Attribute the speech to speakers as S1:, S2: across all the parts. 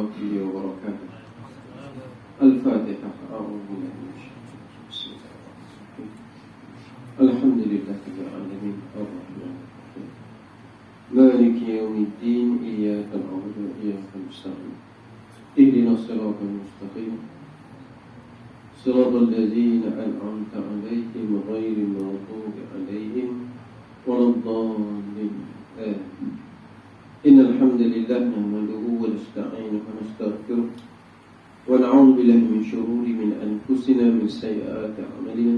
S1: ورحمته وبركاته. الفاتحة. أعوذ بالله من الشيطان الرجيم. بسم الله الرحمن الرحيم. الحمد لله رب العالمين الرحمن الرحيم مالك يوم الدين إياك نعبد وإياك نستعين اهدنا الصراط المستقيم صراط الذين أنعمت عليهم غير المغضوب عليهم ولا الضالين آمين. إن الحمد لله نحمده ونستعينه ونستغفره ونعوذ بالله من شرور من أنفسنا من سيئات أعمالنا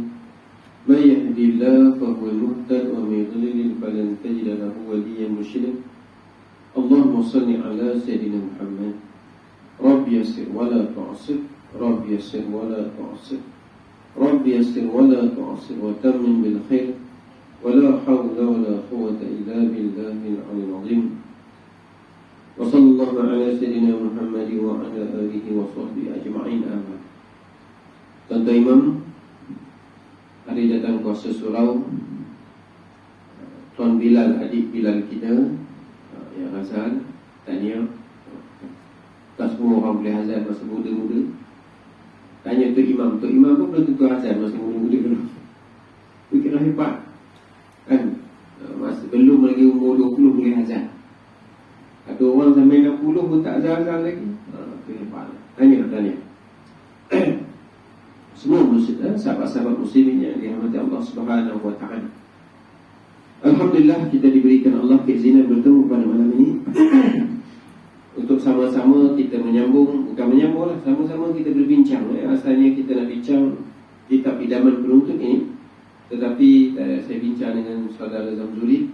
S1: من يهدي الله فهو المهتد ومن يضلل فلن تجد له وليا مرشدا. اللهم صل على سيدنا محمد. رب يسر ولا تعسر رب يسر ولا تعسر رب يسر ولا تعسر وتمم بالخير ولا حول ولا قوة إلا بالله العلي العظيم. وصلى الله على سيدنا محمد وعلى آله وصحبه أجمعين. آمين. Tuan-tuan Imam, hari datang kuasa surau Tuan Bilal, adik Bilal kita yang azan, tanya. Tak semua orang boleh azan masa muda-muda. Tanya Tok Imam, Tok Imam pun belum tentu azan masa muda-muda dulu. Fikirlah hebat kan, masa belum lagi umur 20 boleh azan. Ada orang sampai 60 pun tak azan-azan lagi. Itu hebat. Tanya. Semua sahabat-sahabat muslimin yang dirahmati Allah Subhanahu wa taala. Alhamdulillah kita diberikan Allah keizinan bertemu pada malam ini untuk sama-sama kita menyambung, bukan menyambung lah, sama-sama kita berbincang. Asalnya kita nak bincang kitab idaman penuntut ini, tetapi saya bincang dengan saudara Zamzuli,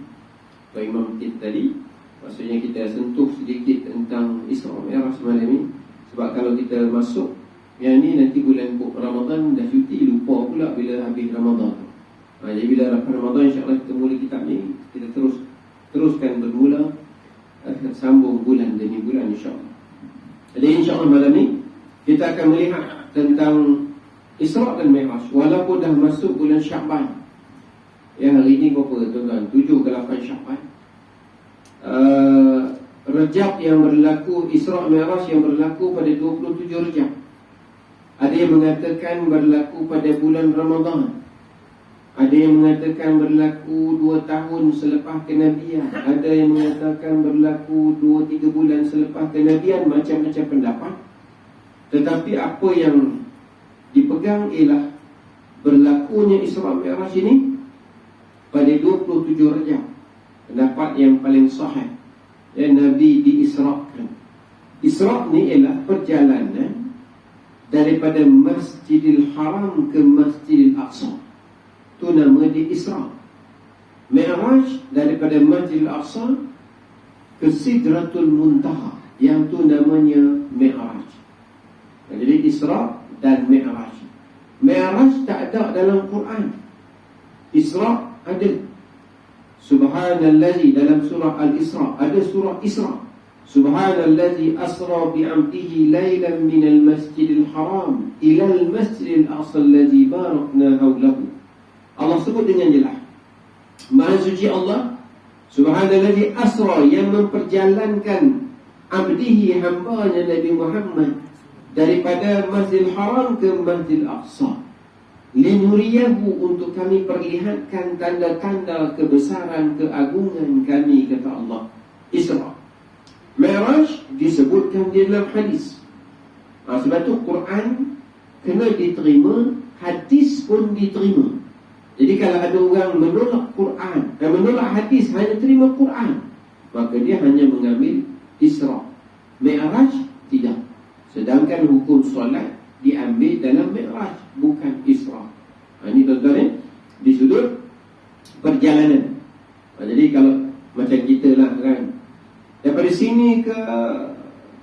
S1: Pak Imam kita tadi. Maksudnya kita sentuh sedikit tentang Isra Mi'raj malam ini. Sebab kalau kita masuk yang ni nanti bulan Ramadan dah cuti, lupa pula bila habis Ramadan. Jadi bila lepas Ramadan insya-Allah kita mula kitab ni, kita teruskan bermula, sambung bulan demi bulan insya-Allah. Jadi insya-Allah malam ni kita akan melihat tentang Isra dan Mi'raj walaupun dah masuk bulan Syaban. Yang hari ni berapa tuan-tuan? 7 ke 8 Syaban. Rejab yang berlaku, Isra Mi'raj yang berlaku pada 27 Rejab. Ada yang mengatakan berlaku pada bulan Ramadan. Ada yang mengatakan berlaku 2 tahun selepas kenabian. Ada yang mengatakan berlaku 2-3 bulan selepas kenabian. Macam-macam pendapat. Tetapi apa yang dipegang ialah berlakunya Isra Mi'raj ini pada 27 Rejab. Pendapat yang paling sahih, yang Nabi diisrakan. Isra' ni ialah perjalanan daripada Masjidil Haram ke Masjidil Aqsa. Itu nama dia Isra'. Mi'raj daripada Masjidil Aqsa ke Sidratul Muntaha, yang tu namanya Mi'raj. Jadi Isra' dan Mi'raj. Mi'raj tak ada dalam Quran. Isra' ada. Subhanallazi dalam surah Al-Isra, ada surah Isra. Subhanallazi asra bi'amdihi laylan minal masjidil haram ilal masjidil aqsa allazi barakna hawlahu. Allah sebut dengan jelas, Maha suci Allah, Subhanallazi asra, yang memperjalankan abdihi, hambanya Nabi Muhammad, daripada Masjidil Haram ke Masjidil Aqsa. Linuriyahu, untuk kami perlihatkan tanda-tanda kebesaran, keagungan kami, kata Allah. Isra. Mi'raj disebutkan di dalam hadis. Sebab tu Quran kena diterima, hadis pun diterima. Jadi kalau ada orang menolak Quran dan menolak hadis, hanya terima Quran, maka dia hanya mengambil Isra. Mi'raj tidak. Sedangkan hukum solat diambil dalam Mi'raj, bukan Isra. Ini tuan-tuan di sudut perjalanan. Jadi kalau macam kita lah kan, daripada sini ke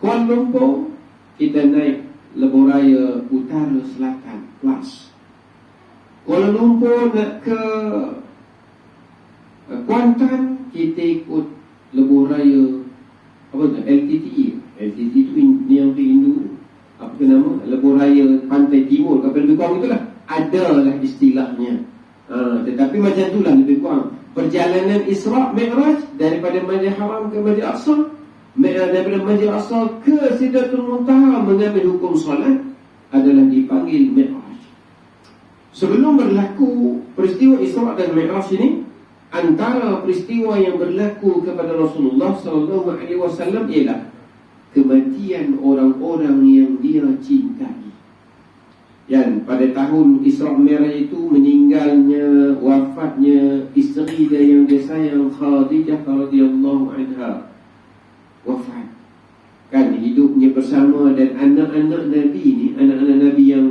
S1: Kuala Lumpur, kita naik Lebuhraya Utara Selatan kelas. Kuala Lumpur nak ke Kuantan, kita ikut Lebuhraya apa tu, LTTE. LTTE tu ni yang Hindu, apa tu nama, Lebuhraya Pantai Timur, kapal lebih kurang itulah. Adalah istilahnya. Tetapi macam itulah lebih kurang perjalanan Isra' Mi'raj daripada Masjidil Haram ke Masjidil Aqsa. daripada Masjid Aqsa ke Sidratul Muntaha mengambil hukum solat adalah dipanggil Mi'raj. Sebelum berlaku peristiwa Isra dan Mi'raj ini, antara peristiwa yang berlaku kepada Rasulullah SAW ialah kematian orang-orang yang dia cintai. Yang pada tahun Isra Mi'raj itu meninggalnya, wafatnya isteri dia yang dia sayang, Khadijah radhiyallahu anha, wafat. Kan hidupnya bersama dan anak-anak Nabi ni, anak-anak Nabi yang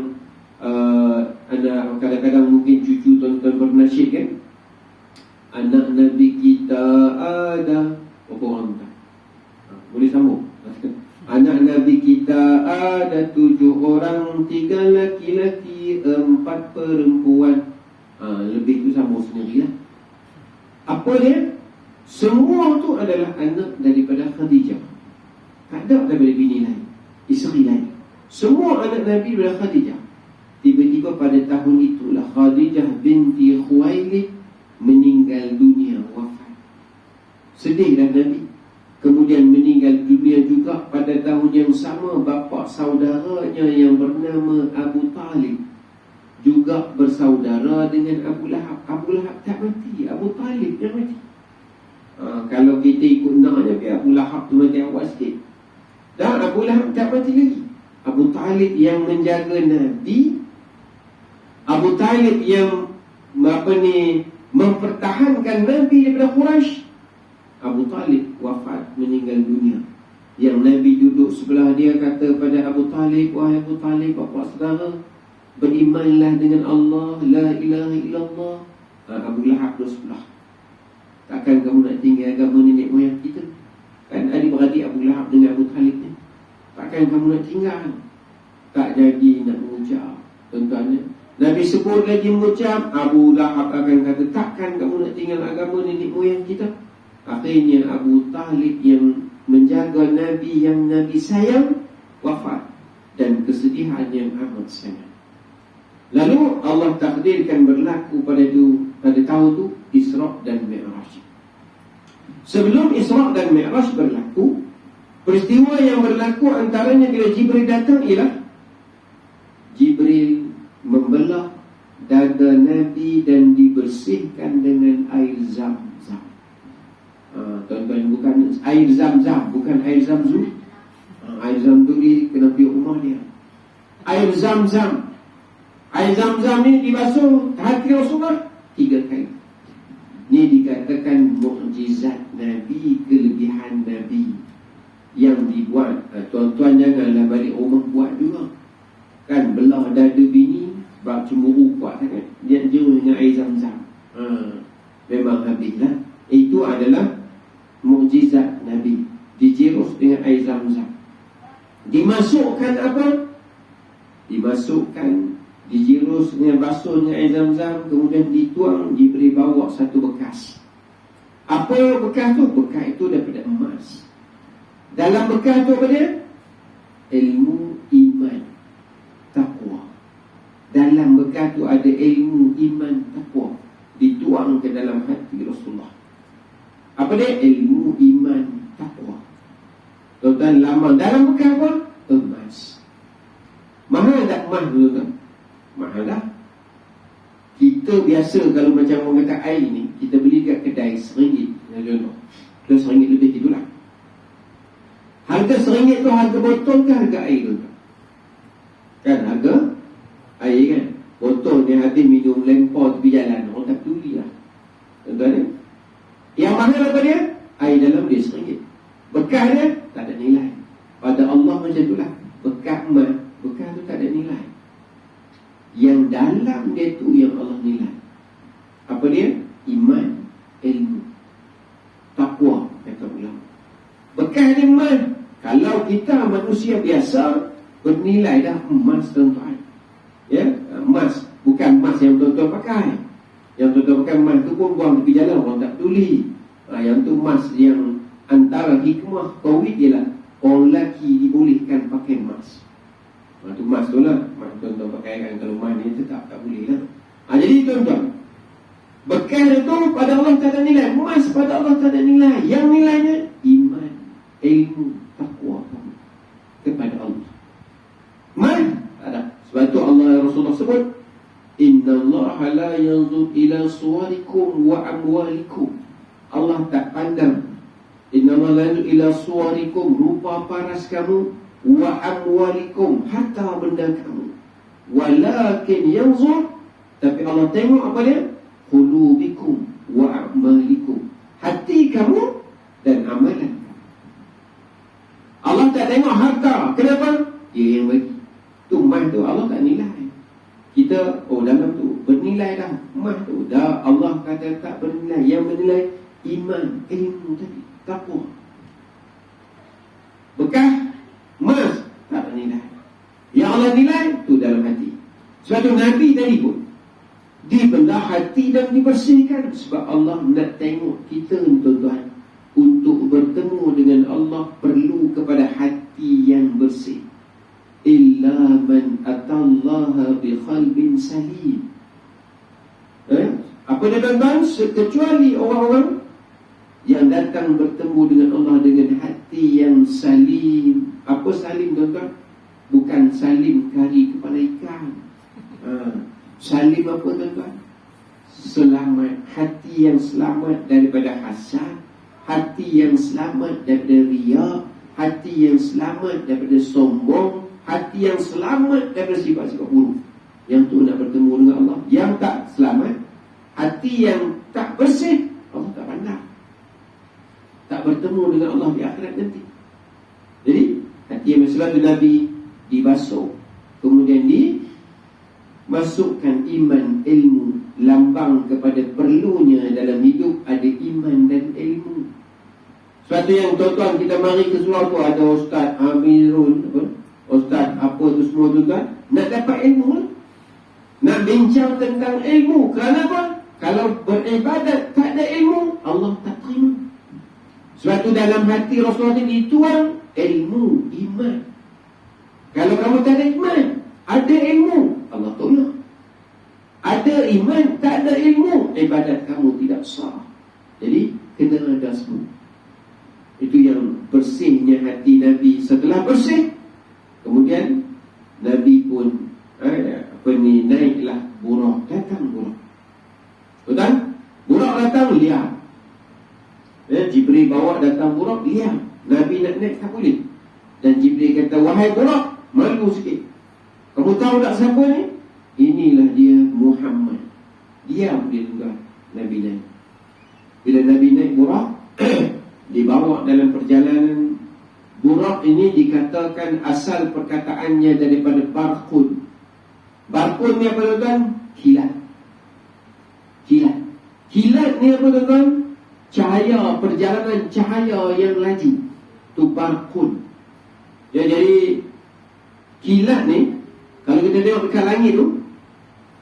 S1: anak kadang-kadang mungkin cucu tuan-tuan bernasyid kan, anak Nabi kita ada berapa orang tak? Boleh sambung? Anak Nabi kita ada 7 orang, 3 laki-laki, 4 perempuan. Lebih tu sambung sendirilah. Apa dia? Semua tu adalah anak daripada Khadijah. Tak ada daripada bini lain, isteri lain. Semua anak Nabi daripada Khadijah. Tiba-tiba pada tahun itulah Khadijah binti Khuwailid meninggal dunia, wafat. Sedihlah Nabi. Kemudian meninggal dunia juga pada tahun yang sama bapa saudaranya yang bernama Abu Talib, juga bersaudara dengan Abu Lahab. Abu Lahab tak mati, Abu Talib yang mati. Kalau kita ikut naknya, biar Abu Lahab tu mati awal sikit. Dan Abu Lahab tak mati lagi. Abu Talib yang menjaga Nabi, Abu Talib yang mempertahankan Nabi daripada Quraisy. Abu Talib wafat, meninggal dunia. Yang Nabi duduk sebelah dia kata pada Abu Talib, wahai Abu Talib, bapa saudara, berimanlah dengan Allah, la ilaha illallah. Abu Lahab duduk sebelah. Takkan kamu nak tinggal agama nenek moyang kita? Kan adik-beradik Abu Lahab dengan Abu Talib ni. Takkan kamu nak tinggal? Tak jadi nak mengucap. Tuan-tuan, Nabi sebut lagi mengucap, Abu Lahab akan kata, takkan kamu nak tinggal agama nenek moyang kita? Akhirnya Abu Talib yang menjaga Nabi, yang Nabi sayang, wafat. Dan kesedihan yang amat sangat. Lalu Allah takdirkan berlaku pada tahun itu Isra dan Mi'raj. Sebelum Isra dan Mi'raj berlaku, peristiwa yang berlaku antaranya bila Jibril datang ialah Jibril membelah dada Nabi dan dibersihkan dengan air Zam-Zam. Tuan-tuan, bukan air Zam-Zam, bukan air Zamzam. Air Zam tu kena pergi rumah dia. Air Zam-Zam. Air Zam-Zam ni dibasuh hati Rasulullah 3 kali. Ini dikatakan mukjizat Nabi, kelebihan Nabi yang dibuat. Tuan-tuan janganlah balik rumah buat juga. Kan belah dada bini, bab cemburu kuat sangat, dia jauh dengan air Zam-Zam. Memang habislah. Itu adalah mukjizat Nabi. Dijirus dengan air Zam-Zam. Dimasukkan apa? Dimasukkan, dijirus dengan basuh dengan air Zam-Zam, kemudian dituang, diberi bawa satu bekas. Apa bekas tu? Bekas itu daripada emas. Dalam bekas tu apa dia? Ilmu, iman, taqwa. Dalam bekas tu ada ilmu, iman, taqwa, dituang ke dalam hati Rasulullah. Apa dia? Ilmu, iman, taqwa. Tuan-tuan, lama dalam bekas apa? Emas. Mahal tak emas dulu kan? Mahal dah. Kita biasa kalau macam orang kata air ni, kita beli kat kedai RM1. Contoh RM1 lebih itulah. Harga RM1 tu harga botol ke harga air tu? Kan harga air kan. Botol ni habis minum lempar tepi jalan, orang tak peduli lah. Tuan-tuan, yang mahal apa dia? Air dalam dia RM1. Bekas dia tak ada nilai. Pada Allah macam itulah. Bekas emas, bekas tu tak ada nilai. Yang dalam dia tu yang Allah nilai. Apa dia? Iman, ilmu, taqwa, kata ulama. Bekas dia emas. Kalau kita manusia biasa, bernilai dah emas, tuan-tuan. Ya, emas. Bukan emas yang tuan-tuan pakai. Yang tuan-tuan pakai emas tu pun buang tepi jalan, orang tak peduli. Yang tu emas yang antara hikmah tauhid ialah orang lelaki dibolehkan pakai emas. Itu emas tu lah. Emas tuan-tuan pakai kan, kalau emas ni tetap tak boleh lah. Jadi tuan-tuan, bekas itu pada Allah tak ada nilai. Emas pada Allah tak ada nilai. Yang nilainya iman, ilmu takwa kamu kepada Allah. Mana? Ada. Sebab tu Allah Rasulullah sebut, Inna Allah la yanzur ila suwarikum wa amwalikum. Allah tak pandang. Inna Allah la yanzur ila suwarikum, rupa paras kamu, wa amwalikum, harta benda kamu. Walakin yanzur, tapi Allah tengok apa dia? Qulubikum wa a'malikum, hati kamu dan amalan. Allah tak tengok harta. Kenapa? Dia yang bagi. Tu mah tu Allah tak nilai. Kita, dalam tu bernilai dah. Mah tu dah Allah kata tak bernilai. Yang bernilai iman, ilmu tadi, takwa. Bekas emas tak bernilai. Yang Allah nilai tu dalam hati. Sebab tu Nabi tadi pun dibelah hati dan dibersihkan. Sebab Allah nak tengok kita, tuan-tuan, untuk bertemu dengan Allah perlu kepada hati yang bersih. Illa man atallaha bi qalbin salim. Apa dia tuan-tuan? Kecuali orang-orang yang datang bertemu dengan Allah dengan hati yang salim. Apa salim, tuan-tuan? Bukan salim kari kepala ikan. Salim apa, tuan-tuan? Selamat. Hati yang selamat daripada hasad, hati yang selamat daripada riya, hati yang selamat daripada sombong, hati yang selamat daripada sifat-sifat buruk. Yang tu nak bertemu dengan Allah. Yang tak selamat, hati yang tak bersih, Allah tak pandang. Tak bertemu dengan Allah di akhirat nanti. Jadi hati yang bersih tu Nabi dibasuh, kemudian dimasukkan iman, ilmu, lambang kepada perlunya dalam hidup ada iman dan ilmu. Sebab tu yang tuan-tuan kita mari ke surau tu ada Ustaz Amirul, Ustaz apa tu semua, tuan-tuan, nak dapat ilmu, nak bincang tentang ilmu. Kenapa? Kalau beribadat tak ada ilmu, Allah tak terima. Sebab tu dalam hati Rasulullah ni dituang ilmu, iman. Kalau kamu tak ada iman, ada ilmu, Allah tolak. Ada iman, tak ada ilmu, ibadat kamu tidak sah. Jadi kena ada semua. Itu yang bersihnya hati Nabi. Setelah bersih, kemudian Nabi pun naiklah Buraq. Datang Buraq. Betul? Buraq datang, lihat. Jibril bawa datang Buraq, lihat. Nabi nak naik tak boleh. Dan Jibril kata, wahai Buraq, malu sikit. Kamu tahu tak siapa ni? Inilah dia Muhammad. Diam dia juga Nabi naik. Bila Nabi naik Buraq, dibawa dalam perjalanan. Buraq ini dikatakan asal perkataannya daripada barqun. Barqun ni apa, tuan-tuan? Kilat. Kilat. Kilat ni apa, tuan-tuan? Cahaya, perjalanan cahaya yang laju. Tu barqun. Ya, jadi kilat ni, kalau kita tengok dekat langit tu,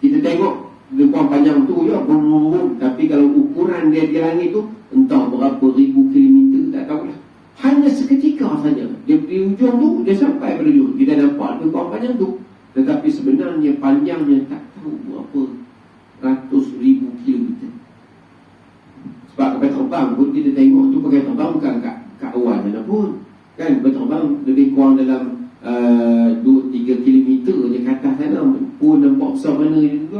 S1: kita tengok dia buang panjang tu ya, boom. Tapi kalau ukuran dia di langit tu, entah berapa ribu kilometer, tak tahulah. Hanya seketika saja. Dia di ujung tu, dia sampai pada ujung. Kita nampak dia buang panjang tu. Tetapi sebenarnya panjangnya tak tahu berapa ratus ribu kilometer. Sebab kapal terbang pun kita tengok tu pakai terbang bukan kat awan mana pun. Kan berterbang lebih kurang dalam 2-3 kilometer je ke atas sana pun nampak besar mana dia tu.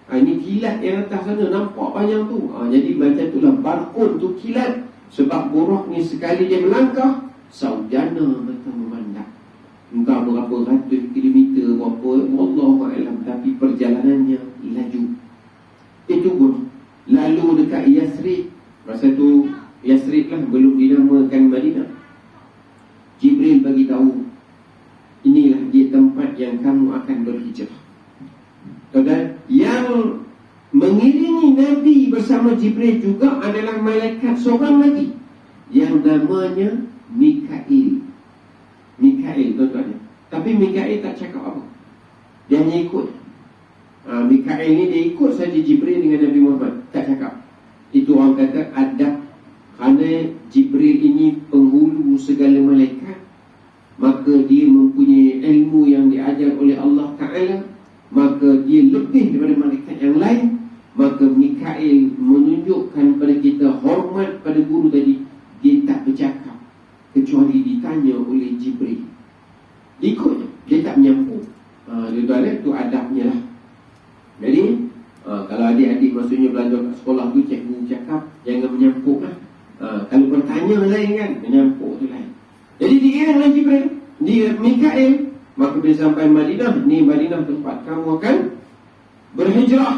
S1: Ini kilat yang atas sana nampak panjang tu. Jadi macam itulah barqun tu kilat. Sebab Buraq ni sekali dia melangkah, saujana mata memandang. Entah berapa ratus kilometer, berapa, Wallahu'alam, tapi perjalanannya laju. Itu Buraq. Lalu dekat Yasrib, masa tu Yasrib lah belum dinamakan Madinah. Jibril bagi tahu, inilah dia tempat yang kamu akan berhijrah. Dan yang mengiringi Nabi bersama Jibril juga adalah malaikat seorang lagi yang namanya Mikail. Mikail, tuan-tuan. Tapi Mikail tak cakap apa. Dia hanya ikut. Mikail ni dia ikut saja Jibril dengan Nabi Muhammad. Tak cakap. Itu orang kata adab. Kerana Jibril ini penghulu segala malaikat, maka dia mempunyai ilmu yang diajar oleh Allah Ta'ala, maka dia lebih daripada malaikat yang lain. Maka Mikail menunjukkan pada kita hormat pada guru tadi. Dia tak bercakap kecuali maksudnya belajar kat sekolah tu cikgu cakap jangan menyampuk lah. Kalau bertanya lain kan, menyampuk tu lain. Jadi dikira dengan Jibril, dia Mikail, maka bila sampai Madinah, ni Madinah tempat kamu akan berhijrah.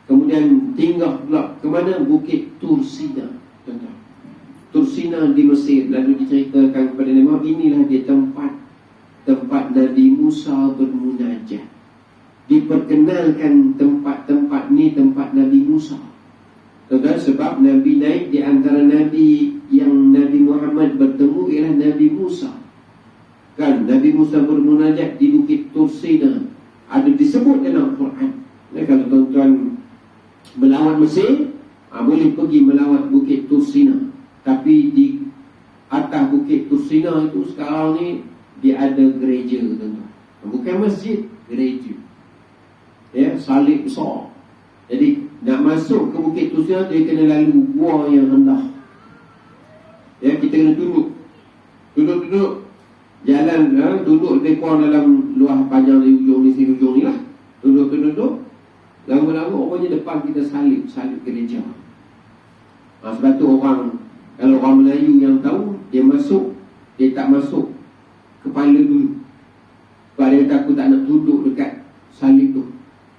S1: Kemudian tinggal pula ke mana? Bukit Tursina. Tursina di Mesir. Lalu diceritakan kepada Nabi Muhammad, inilah dia tempat Nabi Musa bermunajat. Diperkenalkan tempat-tempat ni tempat Nabi Musa. Sebab Nabi naik di antara Nabi yang Nabi Muhammad bertemu ialah Nabi Musa. Kan Nabi Musa bermunajat di Bukit Tursina. Ada disebut dalam Quran. Kalau tuan-tuan melawat Mesir, boleh pergi melawat Bukit Tursina. Tapi di atas Bukit Tursina itu sekarang ni dia ada gereja, tuan-tuan. Bukan masjid, gereja. Ya, salib besar. Jadi nak masuk ke Bukit Tursina, dia kena lalu gua yang rendah. Ya, kita kena duduk jalan, duduk lebih kurang dalam luar panjang dari ujung ni sini ujung ni lah. Duduk lama-lama orangnya depan kita salib gereja. Sebab tu kalau orang Melayu yang tahu, dia tak masuk kepala dulu. Sebab dia takut tak nak duduk dekat salib tu.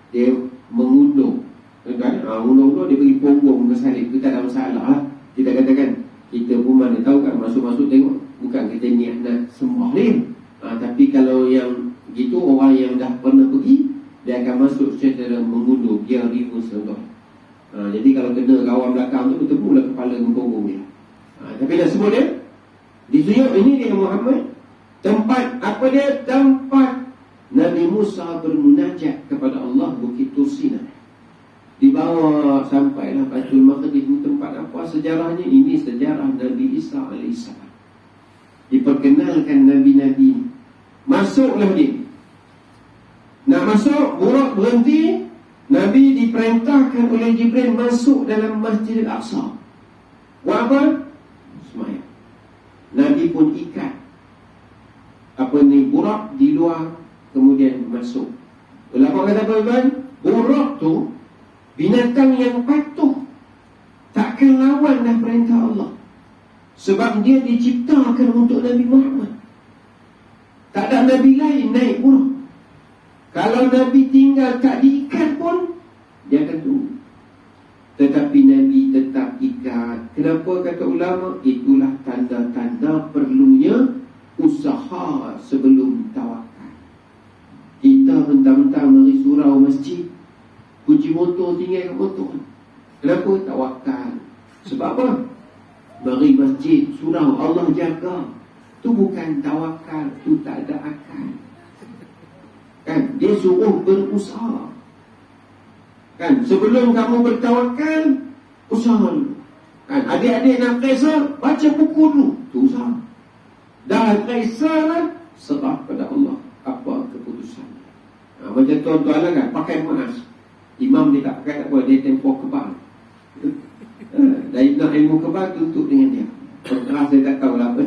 S1: Dia mengundur. Undur dia beri punggung ke salib tu, tak ada masalah lah. Kita katakan, kita pun mana tahu kan, masuk-masuk tengok, bukan kita niat nak sembah ni. Tapi kalau yang gitu, orang yang dah pernah pergi, dia akan masuk secara mengundur, dia reverse tuan. Jadi kalau kena kawan belakang tu, bertepulah kepala dengan punggung dia. Tapi dah sebut dia ditunjuk, ini dia Muhammad. Tempat apa dia? Tempat Nabi Musa bermunajat kepada Allah, Bukit Tursina. Dibawa sampailah Baitul Maqdis. Tempat apa sejarahnya? Ini sejarah Nabi Isa AS. Diperkenalkan Nabi-Nabi. Masuklah dia. Nak masuk, Burak berhenti. Nabi diperintahkan oleh Jibril masuk dalam Masjid Al-Aqsa. Buat apa? Semayang. Nabi pun ikat Burak di luar, kemudian masuk. Ulama kata tuan-tuan, Burak tu binatang yang patuh, takkan lawan dah perintah Allah. Sebab dia diciptakan untuk Nabi Muhammad. Tak ada Nabi lain naik Burak. Kalau Nabi tinggal tak diikat pun, dia akan tunggu. Tetapi Nabi tetap ikat. Kenapa kata ulama? Itulah tanda-tanda perlunya usaha sebelum tawakal. Kita mentang-mentang mari surau masjid, kunci motor tinggal kat motor. Kenapa? Tawakal. Sebab apa? Mari masjid, surau, Allah jaga. Tu bukan tawakal, tu tak ada akal. Kan? Dia suruh berusaha. Kan? Sebelum kamu bertawakal, usaha dulu. Kan? Adik-adik nak periksa, baca buku dulu. Tu usaha. Dah periksa lah, serah pada Allah apa keputusan. Macam tuan-tuan lah kan, pakai mask. Imam dia tak pakai, tak apa, dia tempoh kebal. Dari nak ilmu kebal, tuntut dengan dia. Keras saya tak tahu lah apa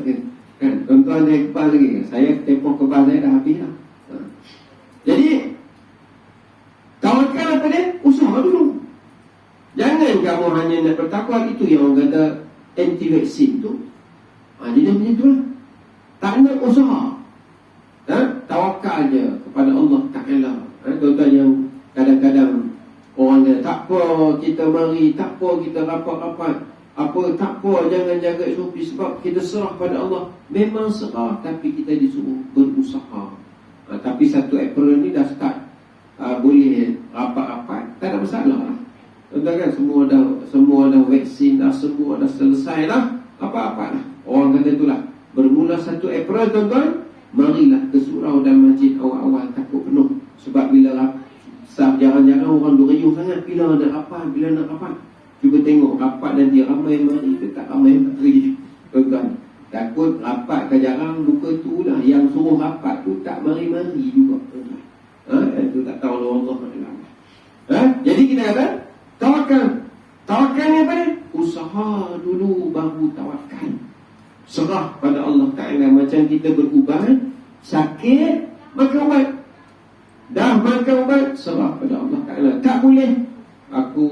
S1: kan. Tuan-tuan dia kebal lagi kan? Saya tempoh kebal saya dah habis lah. Jadi tawakal apa dia? Usaha dulu. Jangan kamu hanya nak bertakwa. Itu yang orang kata anti-vaksin tu. Jadi macam tu lah. Tak nak usaha. Tawakal je kepada Allah Ta'ala. Tuan-tuan yang kadang-kadang orang kata, tak apa kita mari, tak apa kita rapat-rapat, apa tak apa jangan jaga SOP, sebab kita serah pada Allah. Memang serah, tapi kita disuruh berusaha. Tapi 1 April ni dah start boleh rapat-rapat, tak ada masalah lah. Tuan-tuan kan, semua dah vaksin dah, semua dah selesai lah, apa-apa lah. Orang kata itulah, bermula 1 April tuan-tuan, marilah ke surau dan masjid awal-awal takut penuh. Sebab bila jarang-jarang orang duriuh sangat, bila nak rapat. Cuba tengok rapat nanti ramai mari ke tak ramai mari. Tuan-tuan, takut rapat ke jarang, bukan tu lah. Yang suruh rapat tu tak mari-mari juga. Itu tak tahu Allah Allah. Jadi kita kata tawakal. Tawakal ni apa? Usaha dulu baru tawakal. Serah pada Allah Ta'ala. Macam kita berubat, sakit, makan ubat. Dah makan ubat, serah pada Allah Ta'ala. Tak boleh aku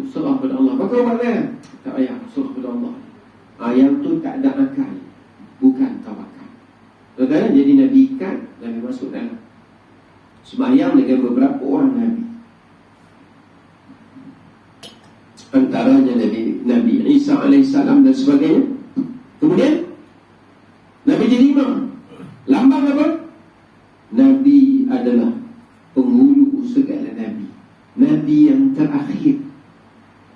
S1: serah pada Allah. Maka mana? Tak payah, serah pada Allah. Yang tu tak ada akal, bukan tawakal. Tuan-tuan, jadi Nabi ikat, Nabi masuk dalam sembahyang dengan beberapa orang Nabi. Antaranya Nabi Isa alaihissalam dan sebagainya. Kemudian Nabi jadi imam. Lambang apa? Nabi adalah penghulu segala Nabi, Nabi yang terakhir.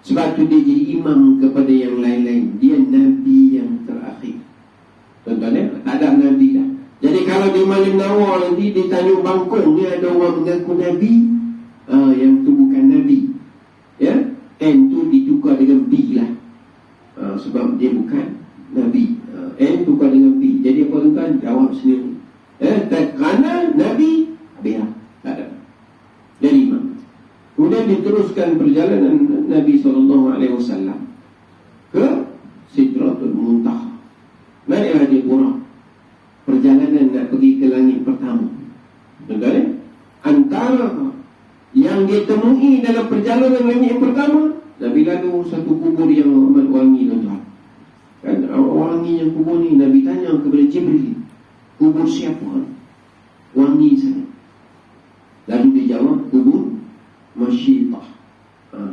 S1: Sebab tu dia jadi imam kepada yang lain-lain. Dia Nabi yang terakhir. Tuan-tuan ya, tak ada Nabi dah. Jadi kalau di Malim Nawar nanti di Tanjung Bangkong ni ada orang mengaku Nabi, yang tu bukan Nabi. Ya, N tu ditukar dengan B lah, sebab dia bukan Nabi. N tukar dengan B. Jadi apa tuan? Jawab sendiri. Kerana Nabi, habislah, tak ada. Jadi imam. Kemudian diteruskan perjalanan Nabi SAW ke Sidratul Muntaha. Naiklah dia Buraq. Perjalanan nak pergi ke langit pertama. Tuan-tuan, antara yang dia temui dalam perjalanan langit yang pertama, Nabi lalu satu kubur yang amat wangi, tuan-tuan. Kan wangi yang kubur ni, Nabi tanya kepada Jibril, kubur siapa? Wangi sangat. Lalu dia jawab, kubur Masyitah.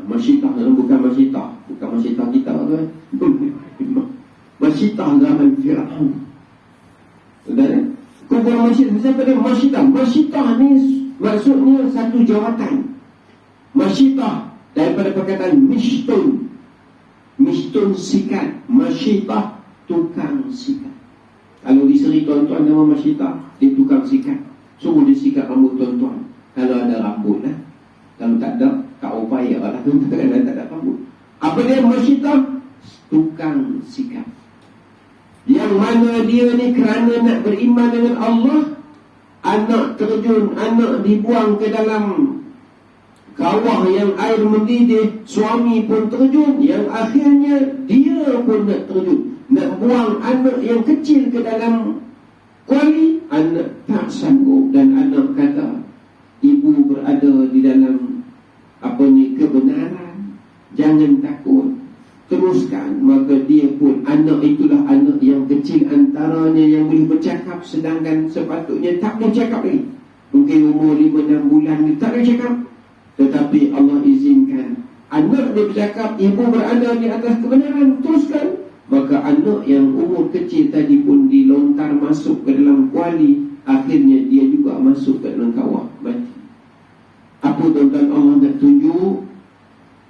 S1: Masyitah bukan Masyitah, bukan Masyitah kita kan. Masyitah zaman Fir'aun. Saudara, kubur Masyitah. Siapa dia? Masyitah. Masyitah ni maksudnya satu jawatan. Masyitah daripada perkataan mishtun. Mishtun sikat. Masyitah tukang sikat. Kalau di Seri tuan-tuan nama Masyitah, dia tukang sikat. Suruh dia sikat rambut tuan-tuan. Kalau ada rambut lah. Kalau tak ada, tak upaya lah. Tak ada rambut. Apa dia Masyitah? Tukang sikat. Yang mana dia ni kerana nak beriman dengan Allah, anak terjun, anak dibuang ke dalam kawah yang air mendidih, suami pun terjun, yang akhirnya dia pun nak terjun, nak buang anak yang kecil ke dalam kuali. Anak tak sanggup dan anak kata, ibu berada di dalam kebenaran, jangan takut, teruskan. Maka dia pun, anak itulah anak yang kecil antaranya yang boleh bercakap, sedangkan sepatutnya tak boleh cakap lagi. Mungkin umur 5-6 bulan dia tak boleh cakap, tetapi Allah izinkan anak dia bercakap, ibu berada di atas kebenaran, teruskan. Maka anak yang umur kecil tadi pun dilontar masuk ke dalam kuali, akhirnya dia juga masuk ke dalam kawah, mati. Apa tuan-tuan Allah nak tunjuk?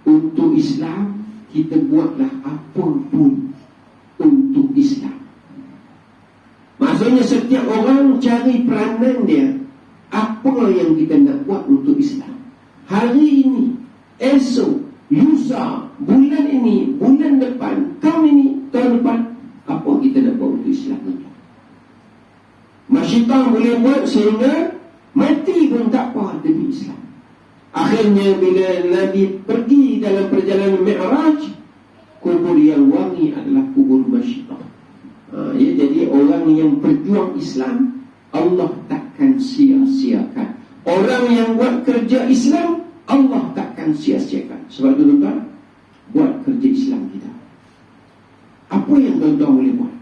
S1: Untuk Islam, kita buatlah apa pun untuk Islam. Maksudnya setiap orang cari peranan dia, apa yang kita nak buat untuk Islam. Hari ini, esok, lusa, bulan ini, bulan depan, tahun ini, tahun depan, apa kita nak buat untuk Islam itu. Masyitah boleh buat sehingga mati pun tak apa demi Islam. Akhirnya bila Nabi pergi dalam perjalanan Mi'raj, kubur yang wangi adalah kubur Masyitah. Jadi orang yang berjuang Islam, Allah takkan sia-siakan. Orang yang buat kerja Islam, Allah takkan sia-siakan. Sebab itu tuan-tuan, buat kerja Islam kita. Apa yang tuan-tuan boleh buat?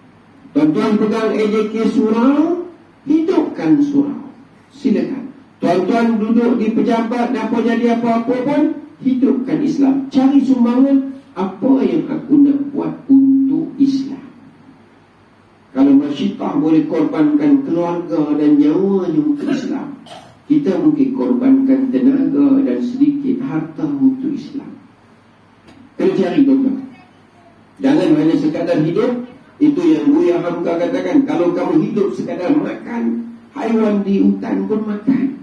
S1: Tuan-tuan pegang AJK surau, hidupkan surau. Silakan. Tuan-tuan duduk di pejabat, apa jadi apa-apa pun, hidupkan Islam. Cari sumbangan, apa yang aku nak buat untuk Islam. Kalau Masyitah boleh korbankan keluarga dan nyawanya untuk Islam, kita mungkin korbankan tenaga dan sedikit harta untuk Islam. Kena cari tuan-tuan. Jangan hanya sekadar hidup. Itu yang Buya Hamka katakan, kalau kamu hidup sekadar makan, haiwan di hutan pun makan.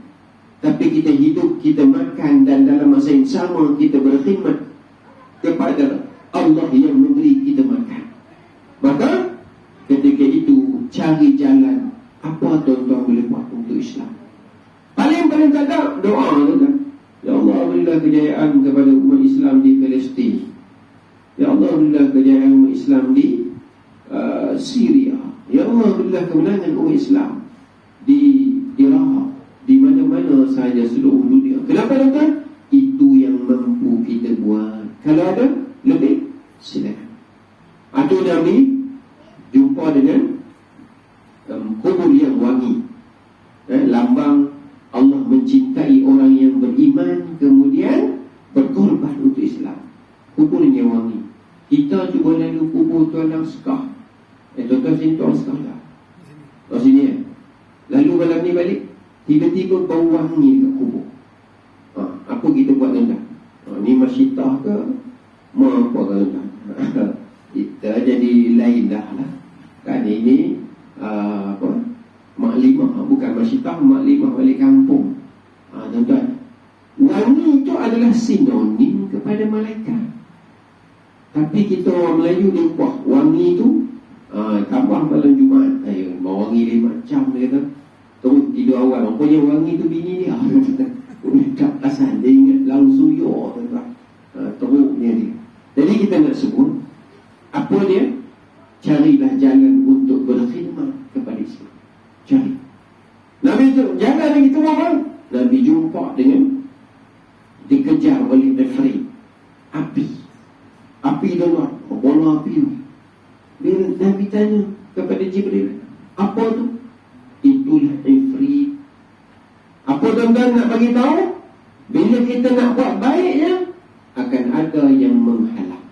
S1: Tapi kita hidup, kita makan, dan dalam masa yang sama kita berkhidmat kepada Allah yang memberi kita makan. Maka ketika itu cari jalan, apa tuan-tuan boleh buat untuk Islam. Paling tak ada doa, tuan-tuan. Ya Allah, berilah kejayaan kepada umat Islam di Palestin. Ya Allah, berilah kejayaan umat Islam di Syria. Ya Allah, berilah kemenangan umat Islam di Iraq, di mana-mana sahaja seluruh dunia. Kenapa tuan-tuan? Itu yang mampu kita Kalau ada lebih, silakan. Atau Nabi jumpa dengan kubur yang wangi, lambang Allah mencintai orang yang beriman kemudian berkorban untuk Islam. Kuburnya wangi. Kita cuba lalu kubur Tuan Langskah. Tuan-tuan sini Tuan Langskah tak? Tuan sini ya? Lalu malam ni balik, tiba-tiba bau wangi kat kubur. Apa kita buat tuan-tuan? Ni masyitah ke? Apa tuan-tuan? Kita jadi lain dah lah. Kan ini maklimah, bukan masyitah, maklimah balik kampung. Tuan-tuan, wangi itu adalah sinonim kepada malaikat. Tapi kita orang Melayu ni buah wangi tu tambah malam Jumaat, wangi 5 jam dia kata. Terus tidur awal, rupanya wangi tu bini dia. Tak asal dia ingat langsung tuan-tuan. Teruknya dia. Jadi kita nak sebut apa dia? Carilah jalan untuk berkhidmat kepada Islam. Cari. Nabi tu jalan yang kita mahu. Nabi jumpa dengan dikejar oleh nefri, api. Api tuan-tuan, bola api. Bila Nabi tanya kepada Jibril, apa tu? Itulah ifrit. Apa tuan-tuan nak bagi tahu? Bila kita nak buat baiknya, akan ada yang menghalang.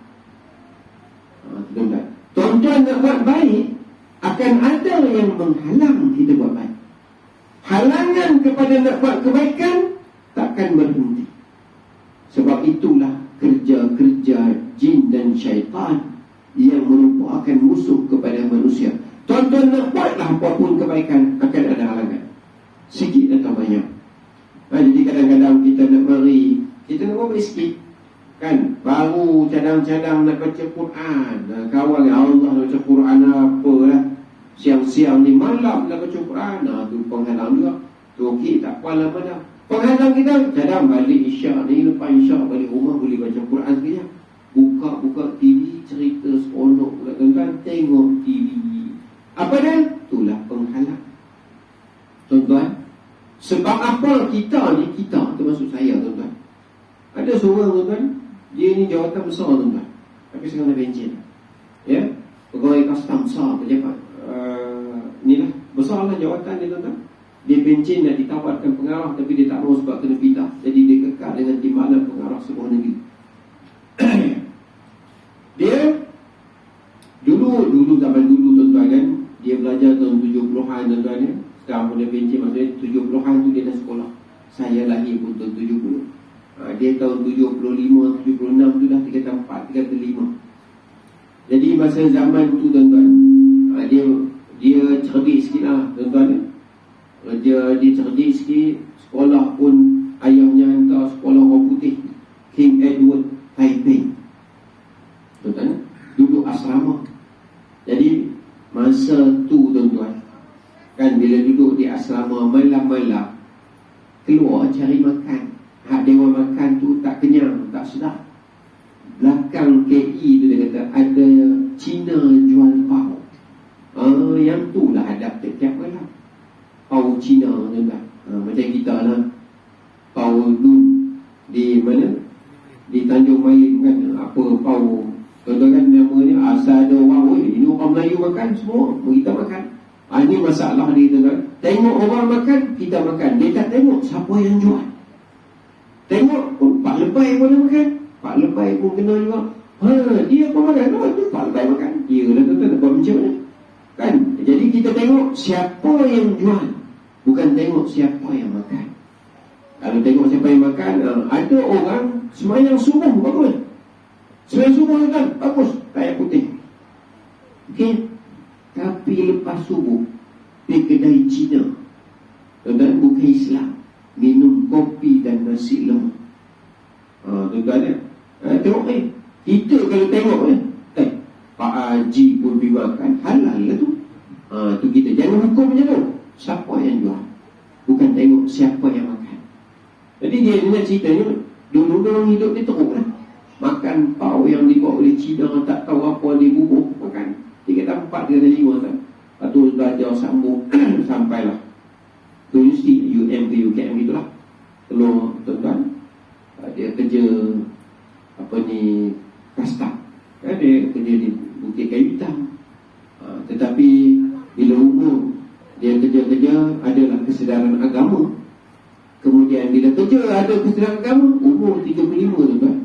S1: Tuan-tuan, tuan-tuan nak buat baik, akan ada yang menghalang kita buat baik. Halangan kepada nak buat kebaikan takkan berhenti. Sebab itulah kerja-kerja jin dan syaitan yang merupakan musuh kepada manusia. Tuan-tuan nak buatlah apapun kebaikan, akan ada halangan, sikit atau banyak. Jadi kadang-kadang kita nak beri, kita nak beri sikit, kan, baru cadang-cadang nak baca Quran, kawan Allah nak baca Quran apa lah, siang-siang ni malam nak baca Quran, tu penghalang juga. Tu okey, tak apa lama dah. Penghalang kita, cadang balik isyak ni, lepas isyak balik rumah boleh baca Quran sekejap. Buka TV, cerita seronok pula tuan-tuan, tengok TV. Apa dia? Itulah penghalang. Tuan-tuan, sebab apa kita ni, kita termasuk saya tuan-tuan, ada seorang tuan-tuan, dia ni jawatan besar tuan-tuan, tapi sekarang dah pencen. Ya, pegawai custom besar, pejabat. Ni lah, besar lah jawatan dia tuan-tuan. Dia pencen nak ditawarkan pengarah, tapi dia tak mau sebab kena pindah. Jadi dia kekal dengan timbalan pengarah sebuah negeri. Dia dulu zaman dulu tuan-tuan kan, dia belajar tahun 70-an tuan-tuan ya. Sekarang pun dia pencen, maksudnya 70-an tu dia dah sekolah. Saya lahir pun tahun 70. Dia tahun 75, 76 tu dah 3 tahun 4, 3 tahun 5. Jadi masa zaman tu tuan-tuan, dia cerdik sikit lah tuan-tuan ya. Dia cerdik sikit. Sekolah pun ayahnya hantar sekolah orang putih, King Edward Taipei tuan-tuan, duduk asrama. Jadi masa tu tuan-tuan kan, bila duduk di asrama malam-malam keluar cari makan. Hak dewan makan tu tak kenyang, tak sedap. Belakang KI tu dia kata ada Cina jual pau. Yang tu lah hadap tiap-tiap malam. Pau Cina tuan-tuan. Macam kita lah, pau dun di mana? Di Tanjung Malim kan. Apa pau tuan-tuan kan, namanya asal ada orang, ini orang Melayu makan semua, kita makan. Ini masalah dia tuan-tuan. Tengok orang makan, kita makan. Dia tak tengok siapa yang jual. Tengok, Pak Lebai pun nak makan, Pak Lebai pun kena juga. Dia pun makan, itu Pak Lebai makan. Iyalah tuan-tuan, nak buat macam mana kan? Jadi kita tengok siapa yang jual, bukan tengok siapa yang makan. Kalau tengok siapa yang makan, ada orang semayang subuh bagus, semayang subuh kan bagus, kayak putih, okey. Tapi lepas subuh di kedai Cina tuan-tuan, bukan Islam, minum kopi dan nasi lemak. Tuan-tuan tengok kita kalau tengok Pak Haji pun pergi makan, halal lah tu. Tu kita jangan hukum macam tu. Siapa yang jual, bukan tengok siapa yang makan. Jadi dia nak ceritanya, dulu orang hidup ni teruk lah. Makan pau yang dibuat oleh Cina, tak tahu apa dia bubur, makan 3 tahun 4, 3 tahun 5 tahun. Lepas tu belajar sambung sampailah tu universiti UM ke UKM gitulah. Telur tuan-tuan, dia kerja Kasta. Dia kerja di Bukit Kayu Hitam. Tetapi bila umur dia kerja-kerja, adalah kesedaran agama. Kemudian bila kerja ada kesedaran agama, umur 35 tu kan,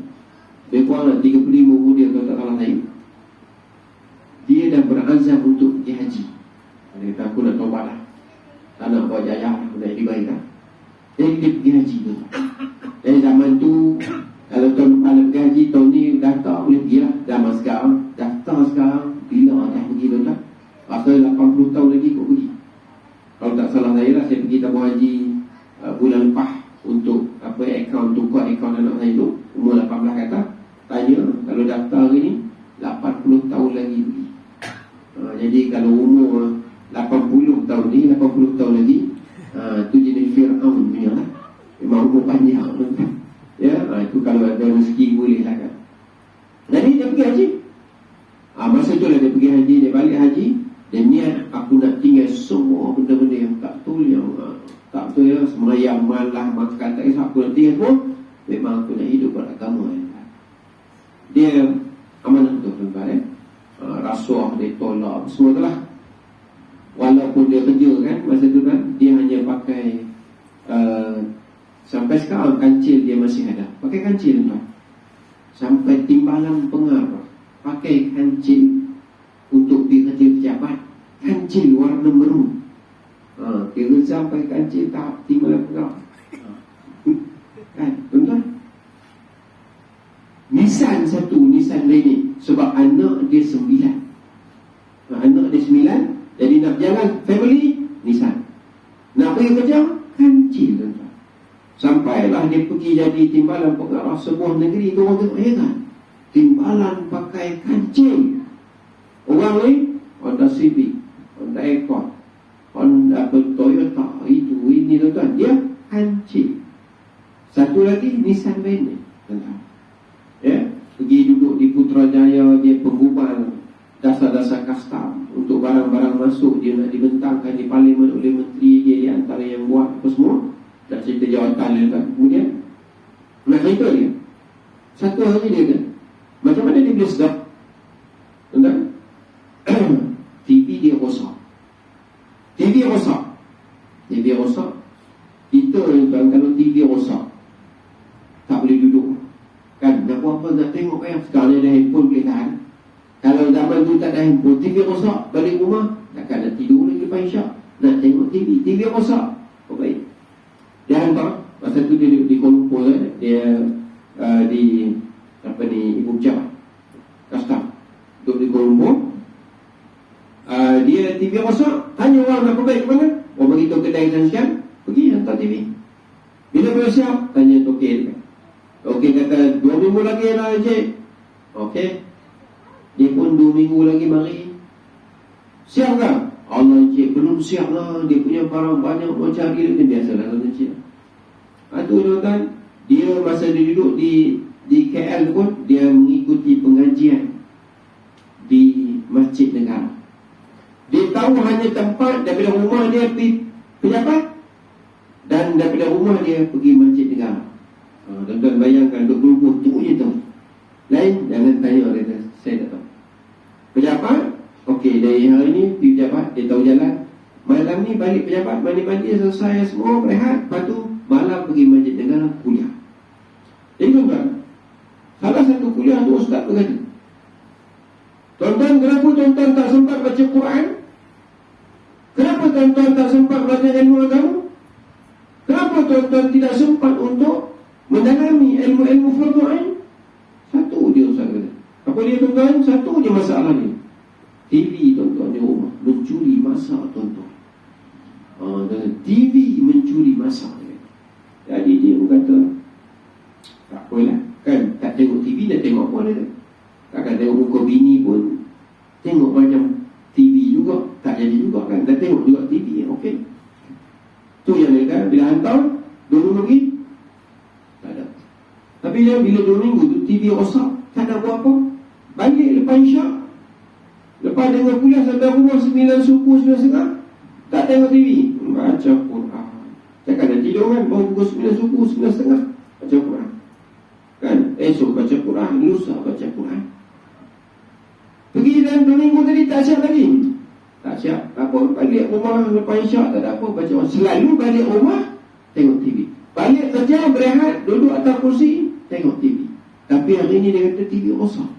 S1: dia kurang 35 umur dia, kalau tak salah saya, dia dah berazam untuk pergi haji. Dia kata, aku nak taubat lah, tak nak buat jayah, aku nak jadi baik lah. Jadi dia pergi haji tu. Dari zaman tu, kalau tahun depan nak pergi haji, tahun ni daftar boleh pergi lah. Zaman sekarang, daftar sekarang, bila dah pergi tu tak? Pasal 80 tahun lagi kau pergi. Kalau tak salah saya lah, saya pergi tabung haji bulan lepas untuk akaun, tukar akaun anak saya tu, umur 18 kata. Tanya, kalau daftar hari ni 80 tahun lagi pergi. Jadi kalau umur 80 tahun ni, 80 tahun lagi, tu jenis Fir'aun punya lah. Memang umur panjang tu. Ya, itu kalau ada rezeki boleh lah kan. Jadi dia pergi haji. Masa tu lah dia pergi haji, dia balik haji. Dia niat, aku nak tinggal semua benda-benda yang tak betul, yang tak betul ya, semayang, malah, makan, tak kisah, aku nak tinggal semua. Memang aku nak hidup beragama ya. Dia amanah betul tuan-tuan. Rasuah dia tolak, semua tu lah. Walaupun dia kerja kan, masa tu kan, dia hanya pakai sampai sekarang kancil dia masih ada. Pakai kancil tuan. Sampai timbalan pengarah pakai kancil untuk pergi kerja pejabat. Kancil warna merun. Kira sampai kancil tahap timbalan pengarah. Kan, tuan-tuan. Nissan satu, Nissan Rene. Sebab anak dia 9. Anak dia 9. Jadi nak jalan family, Nissan. Nak pergi kerja, kancil tuan-tuan. Sampailah dia pergi jadi timbalan pengarah sebuah negeri. Tu orang tengok heran. Timbalan pakai kancil. Orang ni Honda Civic, Honda Accord, Honda Toyota, itu ini tuan-tuan, dia kancil. Satu lagi Nissan Rene tuan-tuan. Ya, pergi duduk di Putrajaya, dia penggubal dasar-dasar custom untuk barang-barang masuk, dia nak dibentangkan di parlimen oleh menteri dia, di antara yang buat apa semua. Nak cerita jawatan dia kan. Kemudian nak cerita dia, satu hari dia kan, macam mana dia boleh sedap tuan-tuan? TV dia rosak. TV rosak. Kita tuan, kalau TV rosak tak boleh duduk kan, nak buat apa, nak tengok kan. Sekarang ada handphone boleh tahan. Kalau zaman tu tak ada handphone, TV rosak, balik rumah takkan nak tidur lagi lepas isyak, nak tengok TV rosak. Baik, dia hantar. Masa tu dia di Kuala Lumpur, dia di Ibu Pejabat Kastam, duduk di Kuala Lumpur. Dia TV rosak, tanya orang nak perbaik ke mana. Orang beritahu kedai sekian, pergi hantar TV. Bila boleh siap, tanya token. Token kata 2 minggu lagi lah encik. Okey, dia pun 2 minggu lagi mari. Siap tak? Allah encik, belum siap lah. Dia punya barang banyak, mau cari lagi. Biasalah tuan encik. Itu tuan-tuan, dia masa dia duduk di KL pun, dia mengikuti pengajian di Masjid Negara. Dia tahu hanya tempat daripada rumah dia pergi pejabat, dan daripada rumah dia pergi Masjid Negara. Tuan-tuan bayangkan, duduk berubah tu je tu. Lain, jangan tanya dia, saya tak tahu. Pejabat, okey, dari hari ni pergi pejabat, dia tahu jalan. Malam ni balik pejabat, mandi-mandi selesai semua, berehat. Lepas tu malam pergi Masjid Negara kuliah. Jadi tuan-tuan, salah satu kuliah tu ustaz berkata, tuan-tuan, kenapa tuan-tuan tak sempat baca Quran? Kenapa tuan-tuan tak sempat belajar ilmu agama? Kenapa tuan-tuan tidak sempat untuk mendalami ilmu-ilmu fardu ain? Satu dia ustaz kata. Apa dia tuan-tuan? Satu je masalah ni. TV tuan-tuan di rumah mencuri masa tuan-tuan. TV mencuri masa. Jadi dia berkata, tak apalah kan, tak tengok TV, nak tengok apa dia? Takkan tengok muka bini pun, tengok macam TV juga, tak jadi juga kan, dah tengok juga TV. Okey, tu yang dia kan. Bila hantar 2 minggu lagi tak ada. Tapi dia bila 2 minggu tu TV rosak, tak ada buat apa. Balik lepas isyak, lepas dengar kuliah sampai rumah 9 subuh 9.30, tak tengok TV, baca Quran. Takkan dah tidur kan, baru pukul 9 subuh 9.30 baca Quran kan. Esok baca Quran Quran, lusa baca Quran. Pergi dalam 2 minggu tadi tak siap lagi. Tak siap. Apa? Balik rumah lepas isyak tak ada apa, baca Quran. Selalu balik rumah tengok TV. Balik kerja berehat, duduk atas kursi tengok TV. Tapi hari ni dia kata TV rosak.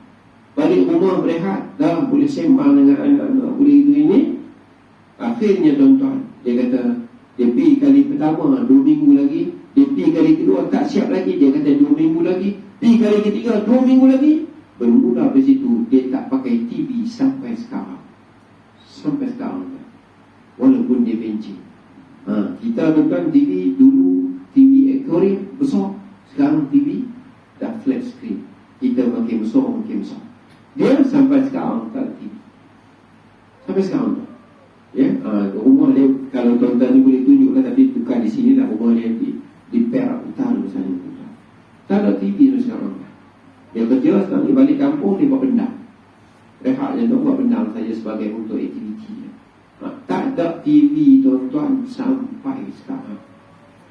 S1: Balik rumah berehat, dah boleh sembang dengan anak-anak, boleh itu ini. Akhirnya tuan-tuan, dia kata dia pergi kali pertama 2 minggu lagi, dia pergi kali kedua tak siap lagi, dia kata 2 minggu lagi, pergi kali ketiga 2 minggu lagi. Bermula dari situ dia tak pakai TV sampai sekarang. Sampai sekarang, walaupun dia benci. Kita tuan-tuan TV dulu TV aquarium besar, sekarang TV dah flat screen. Kita makin besar. Dia sampai sekarang tak TV. Sampai sekarang tu. Ya, rumah dia, kalau tuan-tuan ni boleh tunjukkan, tapi bukan di sini lah, rumah dia di Perak Utara misalnya. Tak ada TV tu sekarang. Dia kerja sekarang ni balik kampung, dia buat bendang. Rehat je tu, buat bendang saja sebagai untuk aktiviti. Tak ada TV tuan-tuan sampai sekarang.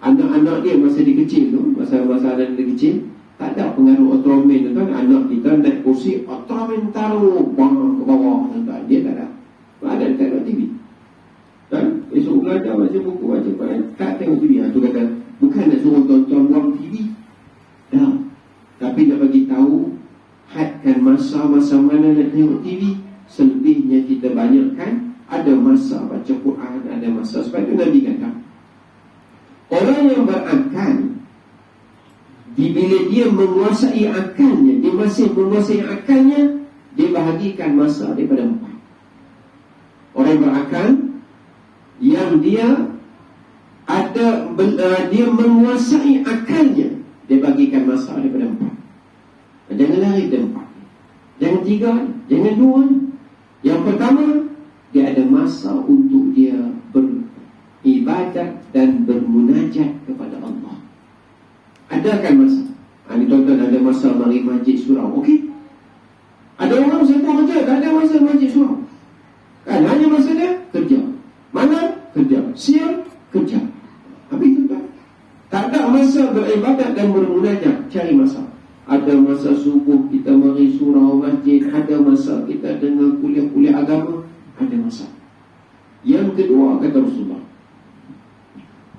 S1: Anak-anak dia masa dia kecil tu, masa anak dia kecil, tak ada pengaruh Ultraman tuan. Anak kita naik kursi, Ultraman taruh bang ke bawah tuan. Dia tak ada. Tak ada TV. Dan esok belajar baca buku, baca Quran, tak tengok TV. Tu kata bukan nak suruh tuan-tuan buang TV. Dah. Tapi nak bagi tahu hadkan masa-masa mana nak tengok TV. Selebihnya kita banyakkan ada masa baca Quran, ada masa. Sebab itu Nabi kata orang yang berakal, bila dia menguasai akalnya, dia masih menguasai akalnya, dia bahagikan masa daripada 4. Orang yang berakal, yang dia ada dia menguasai akalnya, dia bagikan masa daripada 4. Jangan lari dari 4. Jangan 3, jangan 2. Yang pertama, dia ada masa untuk dia beribadat dan bermunajat kepada Allah. Adakan masa. Ini tuan-tuan ada masa mari masjid surau. Okey? Ada orang sibuk kerja, tak ada masa masjid surau. Kan hanya masa dia kerja. Mana? Kerja. Siang kerja. Habis itu tak. Tak ada masa beribadat dan bermunajat. Cari masa. Ada masa subuh kita mari surau masjid, ada masa kita dengar kuliah-kuliah agama, ada masa. Yang kedua kata Rasulullah,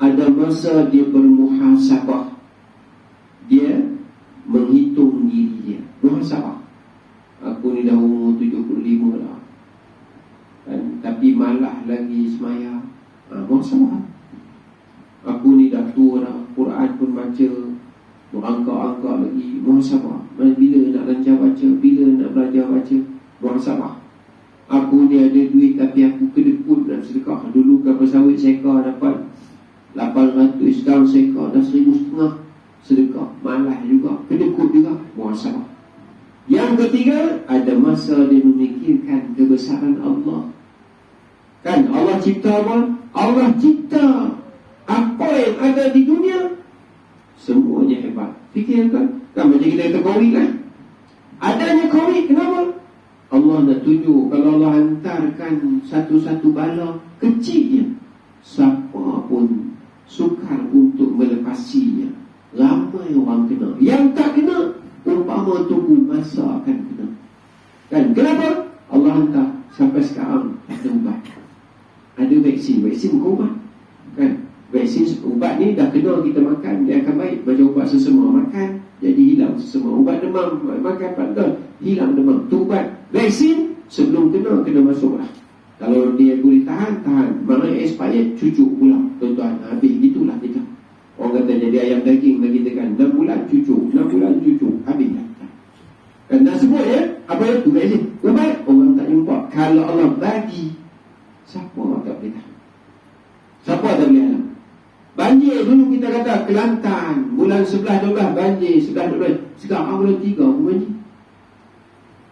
S1: ada masa dia bermuhasabah. Dia menghitung diri dia. Muhasabah. Aku ni dah umur 75 lah. Tapi malah lagi semaya. Muhasabah. Aku ni dah tua dah, Quran pun baca, berangka-angka lagi. Muhasabah. Bila nak lancar baca, bila nak belajar baca, muhasabah. Aku ni ada duit tapi aku kedekut nak sedekah. Dulu kapal sawit sekar dapat 800, sekarang sekar dah 1,500 sedekah. Malah juga, kedekut juga, muhasabah. Yang ketiga, ada masa dia memikirkan kebesaran Allah. Kan Allah cipta apa? Allah cipta apa yang ada di dunia, semuanya hebat. Fikir kan? Kan macam kita kata COVID kan? Adanya COVID, kenapa? Allah nak tunjuk kalau Allah hantarkan satu-satu bala kecilnya, siapa pun sukar untuk melepasinya. Ramai orang kena. Yang tak kena, umpama tunggu masa akan kena. Kan? Kenapa? Allah hantar sampai sekarang ada ubat. Ada vaksin. Vaksin bukan ubat. Kan? Vaksin ubat ni dah kena kita makan, dia akan baik. Baca ubat sesama makan, jadi hilang sesama. Ubat demam makan pandai, hilang demam. Tu ubat. Vaksin sebelum kena masuk lah. Kalau dia boleh tahan. Mana expired, cucuk pula. Tuan-tuan, habis. Itulah kita. Orang kata jadi ayam daging lagi tekan 6 bulan cucuk, 6 bulan cucuk, habis lah. Dan nak sebut ya, apa itu vaksin? Ubat, orang tak jumpa. Kalau Allah bagi, siapa tak boleh tahan? Siapa tak boleh tahan? Banjir dulu kita kata Kelantan, bulan 11-12 banjir, 11-12. Sekarang bulan 3 pun banjir.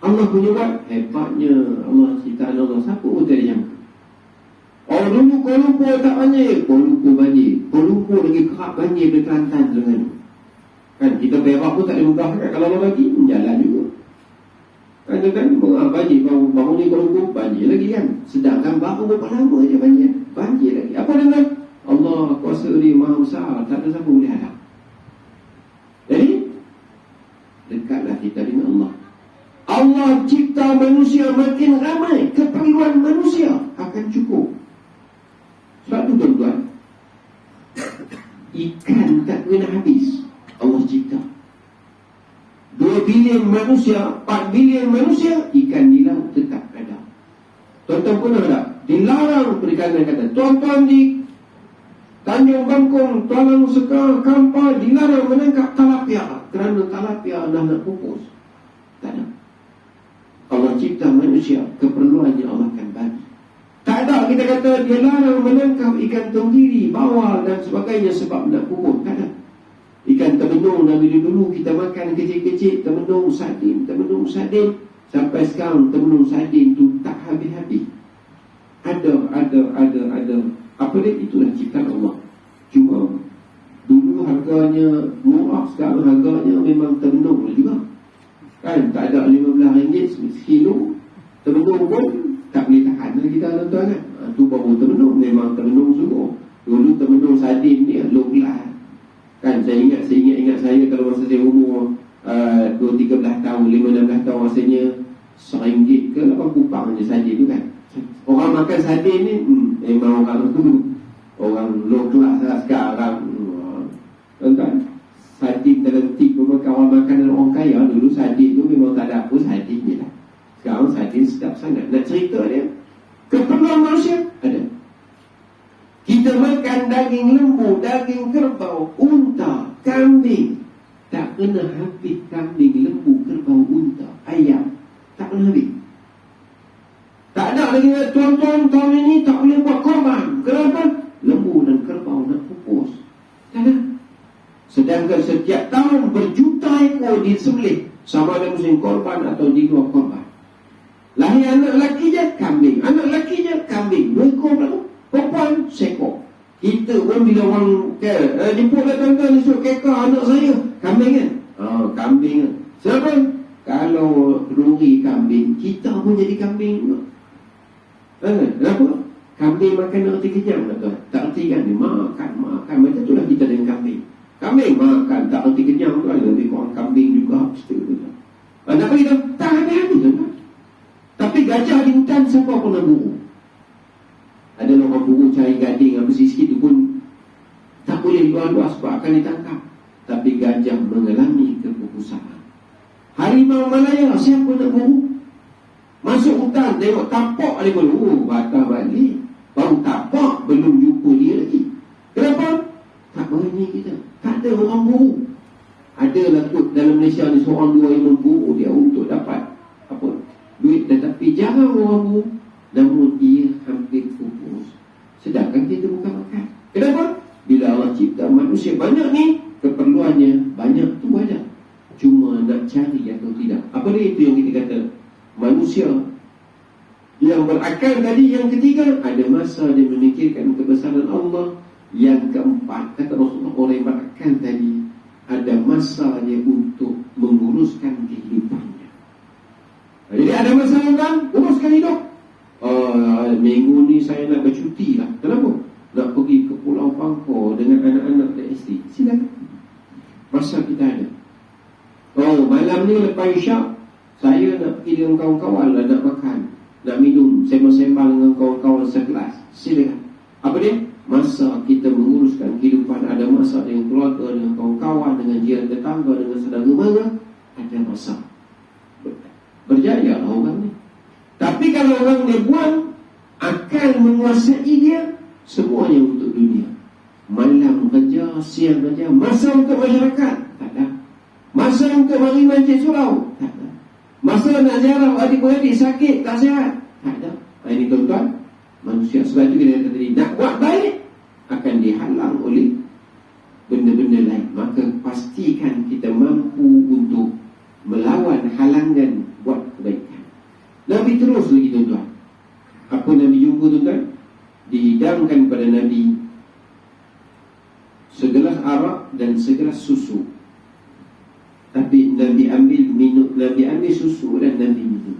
S1: Allah punya buat, hebatnya Allah ciptaan Allah. Siapa pun tak jangka. Orang dulu Kuala Lumpur tak banjir, Kuala Lumpur banjir. Kuala Lumpur lagi kerap banjir dari Kelantan dengan tu. Kan kita Perak pun tak ada mudah kan? Kalau Allah bagi, jalan juga. Kan banjir baru ni Kuala Lumpur banjir lagi kan. Sedangkan baru berapa lama je banjir lagi. Apa dengan Allah kuasa dia maha besar, tak ada siapa boleh hadap. Jadi dekatlah kita Allah cipta manusia makin ramai, keperluan manusia akan cukup. Sebab tu tuan-tuan, ikan tak kena habis. Allah cipta 2 bilion manusia, 4 bilion manusia, ikan di laut tetap ada. Tuan-tuan pernah tak? Dilarang perikanan kata. Tuan-tuan di Tanjung Bangkong, Talang Sekar, Kampar dilarang menangkap talapia kerana talapia dah nak pupus. Tak ada. Allah cipta manusia, keperluannya Allah akan bagi. Tak ada kita kata dia larang menangkap ikan tenggiri, bawal dan sebagainya sebab nak pupus. Tak ada. Ikan temenung dari dulu kita makan kecil-kecil, temenung sardin. Sampai sekarang temenung sardin tu tak habis-habis. Ada. Apa dia? Itulah ciptaan Allah. Cuma dulu harganya murah, sekarang harganya memang temenung juga. Kan tak ada RM15 sekilo. Temenung pun tak boleh tahan lah kita tuan-tuan kan. Tu baru temenung, memang temenung sungguh. Dulu temenung sardin ni low class. Kan saya ingat saya kalau masa saya umur 2-13 tahun, 5-16 tahun, rasanya RM1 ke 8 kupang je sardin tu kan. Orang makan sardin ni memang orang low class lah sekarang. Tuan-tuan, sardin dalam tip orang makanan orang kaya. Dulu sardin tu memang tak ada apa, sardin je lah. Sekarang sardin sedap sangat. Nak cerita dia, keperluan manusia ada. Kita makan daging lembu, daging kerbau, unta, kambing. Tak kena habis kambing, lembu, kerbau, unta, ayam. Tak kena habis. Tak ada lagi tuan-tuan tahun ini tak boleh buat korban. Kenapa? Lembu dan kerbau nak pupus. Tak ada. Sedangkan setiap tahun berjuta ekor disembelih, sama ada musim korban atau di luar korban. Lahir anak lelaki je, kambing. Anak lelaki je, kambing. 2 ekor berapa? Perempuan, sekor. Kita pun bila orang jemput lah tuan-tuan, esok keka anak saya, kambing kan? Kambing kan? Siapa? Kalau ruri kambing, kita pun jadi kambing juga. Kenapa? Kambing makan roti kejam tak tuan? Tak reti kan? Dia makan. Macam itulah kita dengan kambing. Kambing makan, tak reti kejam tu kan? Lebih kurang kambing juga. Tak bagi tahu, tak habis-habis tuan. Tapi gajah di hutan, siapa pernah buru? Ada orang buru cari gading apa sikit tu pun tak boleh luar-luar sebab akan ditangkap. Tapi gajah mengalami kepupusan. Harimau Malaya, siapa nak buru? Masuk hutan, tengok tapak dia pun, batal balik. Baru tapak, belum jumpa dia lagi. Kenapa? Tak berani kita. Tak ada orang buru. Adalah kot dalam Malaysia ni seorang dua yang memburu dia untuk dapat apa duit, tetapi jarang orang buru. Namun dia hampir pupus. Sedangkan kita bukan makan. Kenapa? Bila Allah cipta manusia banyak ni, keperluannya banyak tu ada. Cuma nak cari atau tidak. Apa dia itu yang kita kata? Manusia yang berakal tadi, yang ketiga, ada masa dia memikirkan kebesaran Allah. Yang keempat, kata Rasulullah, orang yang berakal tadi ada masa dia untuk menguruskan kehidupannya. Jadi ada masa kan uruskan hidup. Minggu ni saya nak bercuti lah. Kenapa? Nak pergi ke Pulau Pangkor dengan anak-anak dan isteri. Silakan. Masa kita ada. Malam ni lepas isyak, saya nak pergi dengan kawan-kawan lah, nak makan, nak minum, sembang-sembang dengan kawan-kawan sekelas. Silakan. Apa dia? Masa kita menguruskan kehidupan. Ada masa dengan keluarga, dengan kawan-kawan, dengan jiran tetangga, dengan saudara mara. Ada masa. Berjaya lah orang ni. Tapi kalau orang dia buang, akan menguasai dia, semuanya untuk dunia. Malam kerja, siang kerja. Masa untuk masyarakat, tak ada. Masa untuk mari masjid surau, tak ada. Masa nak ziarah adik-beradik sakit, tak sihat, tak ada. Ini tuan-tuan, manusia. Sebab itu kita kata tadi, nak buat baik akan dihalang oleh benda-benda lain. Maka pastikan kita mampu untuk melawan halangan buat kebaikan. Nabi terus lagi tuan-tuan. Apa Nabi jumpa tuan-tuan? Dihidangkan pada Nabi segelas arak dan segelas susu. Tapi Nabi ambil susu dan Nabi minum.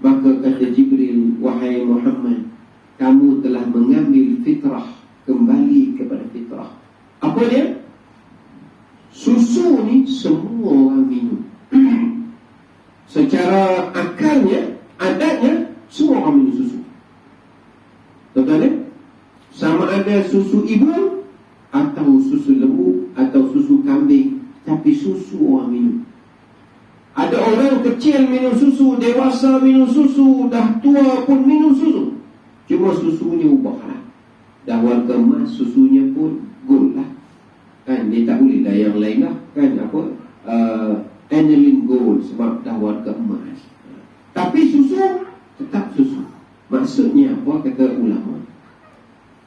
S1: Maka kata Jibril, wahai Muhammad, kamu telah mengambil fitrah, kembali kepada fitrah. Apa dia? Susu ni semua orang minum. Secara secara akalnya, adatnya, semua orang minum susu. Tuan-tuan, sama ada susu ibu atau susu lembu atau susu kambing, tapi susu orang minum. Ada orang kecil minum susu, dewasa minum susu, dah tua pun minum susu. Cuma susunya ubahlah. Dah warga emas, susunya pun gold lah. Kan, dia tak boleh lah yang lain lah. Kan, aniline gold sebab dah warga emas. Tapi susu tetap susu. Maksudnya apa, kata ulama?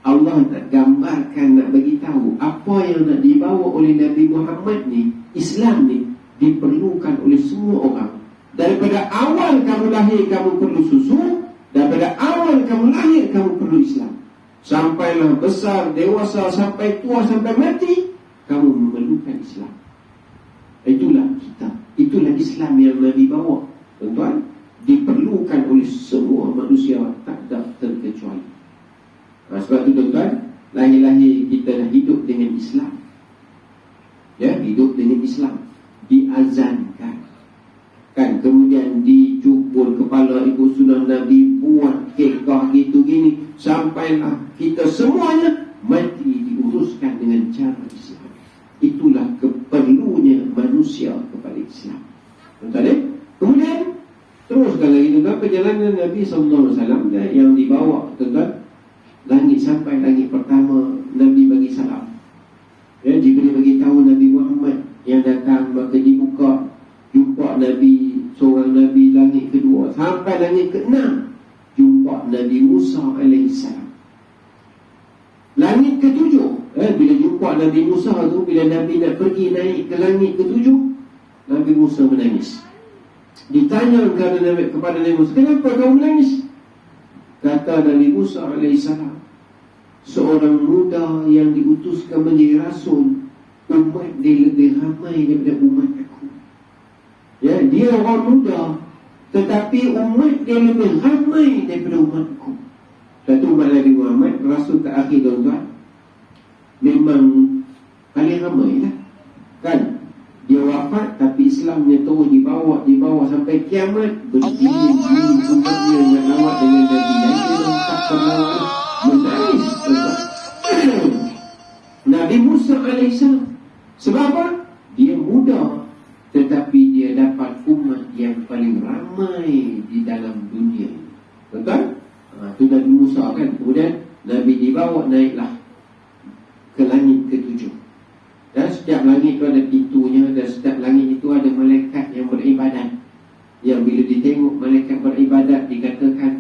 S1: Allah nak gambarkan, nak bagi tahu apa yang nak dibawa oleh Nabi Muhammad ni, Islam ni, diperlukan oleh semua orang. Daripada awal kamu lahir, kamu perlu susu. Daripada awal kamu lahir, kamu perlu Islam. Sampailah besar, dewasa, sampai tua, sampai mati, kamu memerlukan Islam. Itulah kita. Itulah Islam yang Nabi bawa. Tuan-tuan, diperlukan oleh semua manusia, tak ada terkecuali. Sebab itu tuan-tuan, lahir-lahir kita dah hidup dengan Islam. Ya, hidup dengan Islam. Diazankan, kan, kemudian dicubur kepala ibu sunah Nabi, buat kekah gitu gini, sampailah kita semuanya mati diuruskan dengan cara Islam. Itulah keperlunya manusia kepada Islam. Tuan-tuan, kemudian teruskan lagi tuan, perjalanan Nabi SAW yang dibawa tuan-tuan, langit sampai langit pertama, Nabi bagi salam. Ya, Jibril bagi tahu Nabi Muhammad yang datang, maka dibuka, jumpa Nabi, seorang Nabi. Langit kedua sampai langit ke-6, jumpa Nabi Musa AS. Langit ke-7, bila jumpa Nabi Musa tu, bila Nabi nak pergi naik ke langit ke-7, Nabi Musa menangis. Ditanya kepada Nabi Musa, kenapa kau menangis? Kata Nabi Musa AS, seorang muda yang diutuskan menjadi rasul, umat dia lebih ramai daripada umat aku. Ya, dia orang muda, tetapi umat dia lebih ramai daripada umat aku. Satu umat Nabi Muhammad, rasul terakhir tuan-tuan, memang paling ramai lah. Kan, dia wafat tapi Islamnya terus dibawa sampai kiamat. Berdiri umatnya yang lawat dengan Nabi, dan dia tak pernah menangis. Nabi Musa AS, sebab apa? Dia muda, tetapi dia dapat umat yang paling ramai di dalam dunia. Betul? Itu Nabi Musa kan. Kemudian Nabi dibawa naiklah ke langit ke-7. Dan setiap langit itu ada pintunya, dan setiap langit itu ada malaikat yang beribadat. Yang bila ditengok malaikat beribadat, dikatakan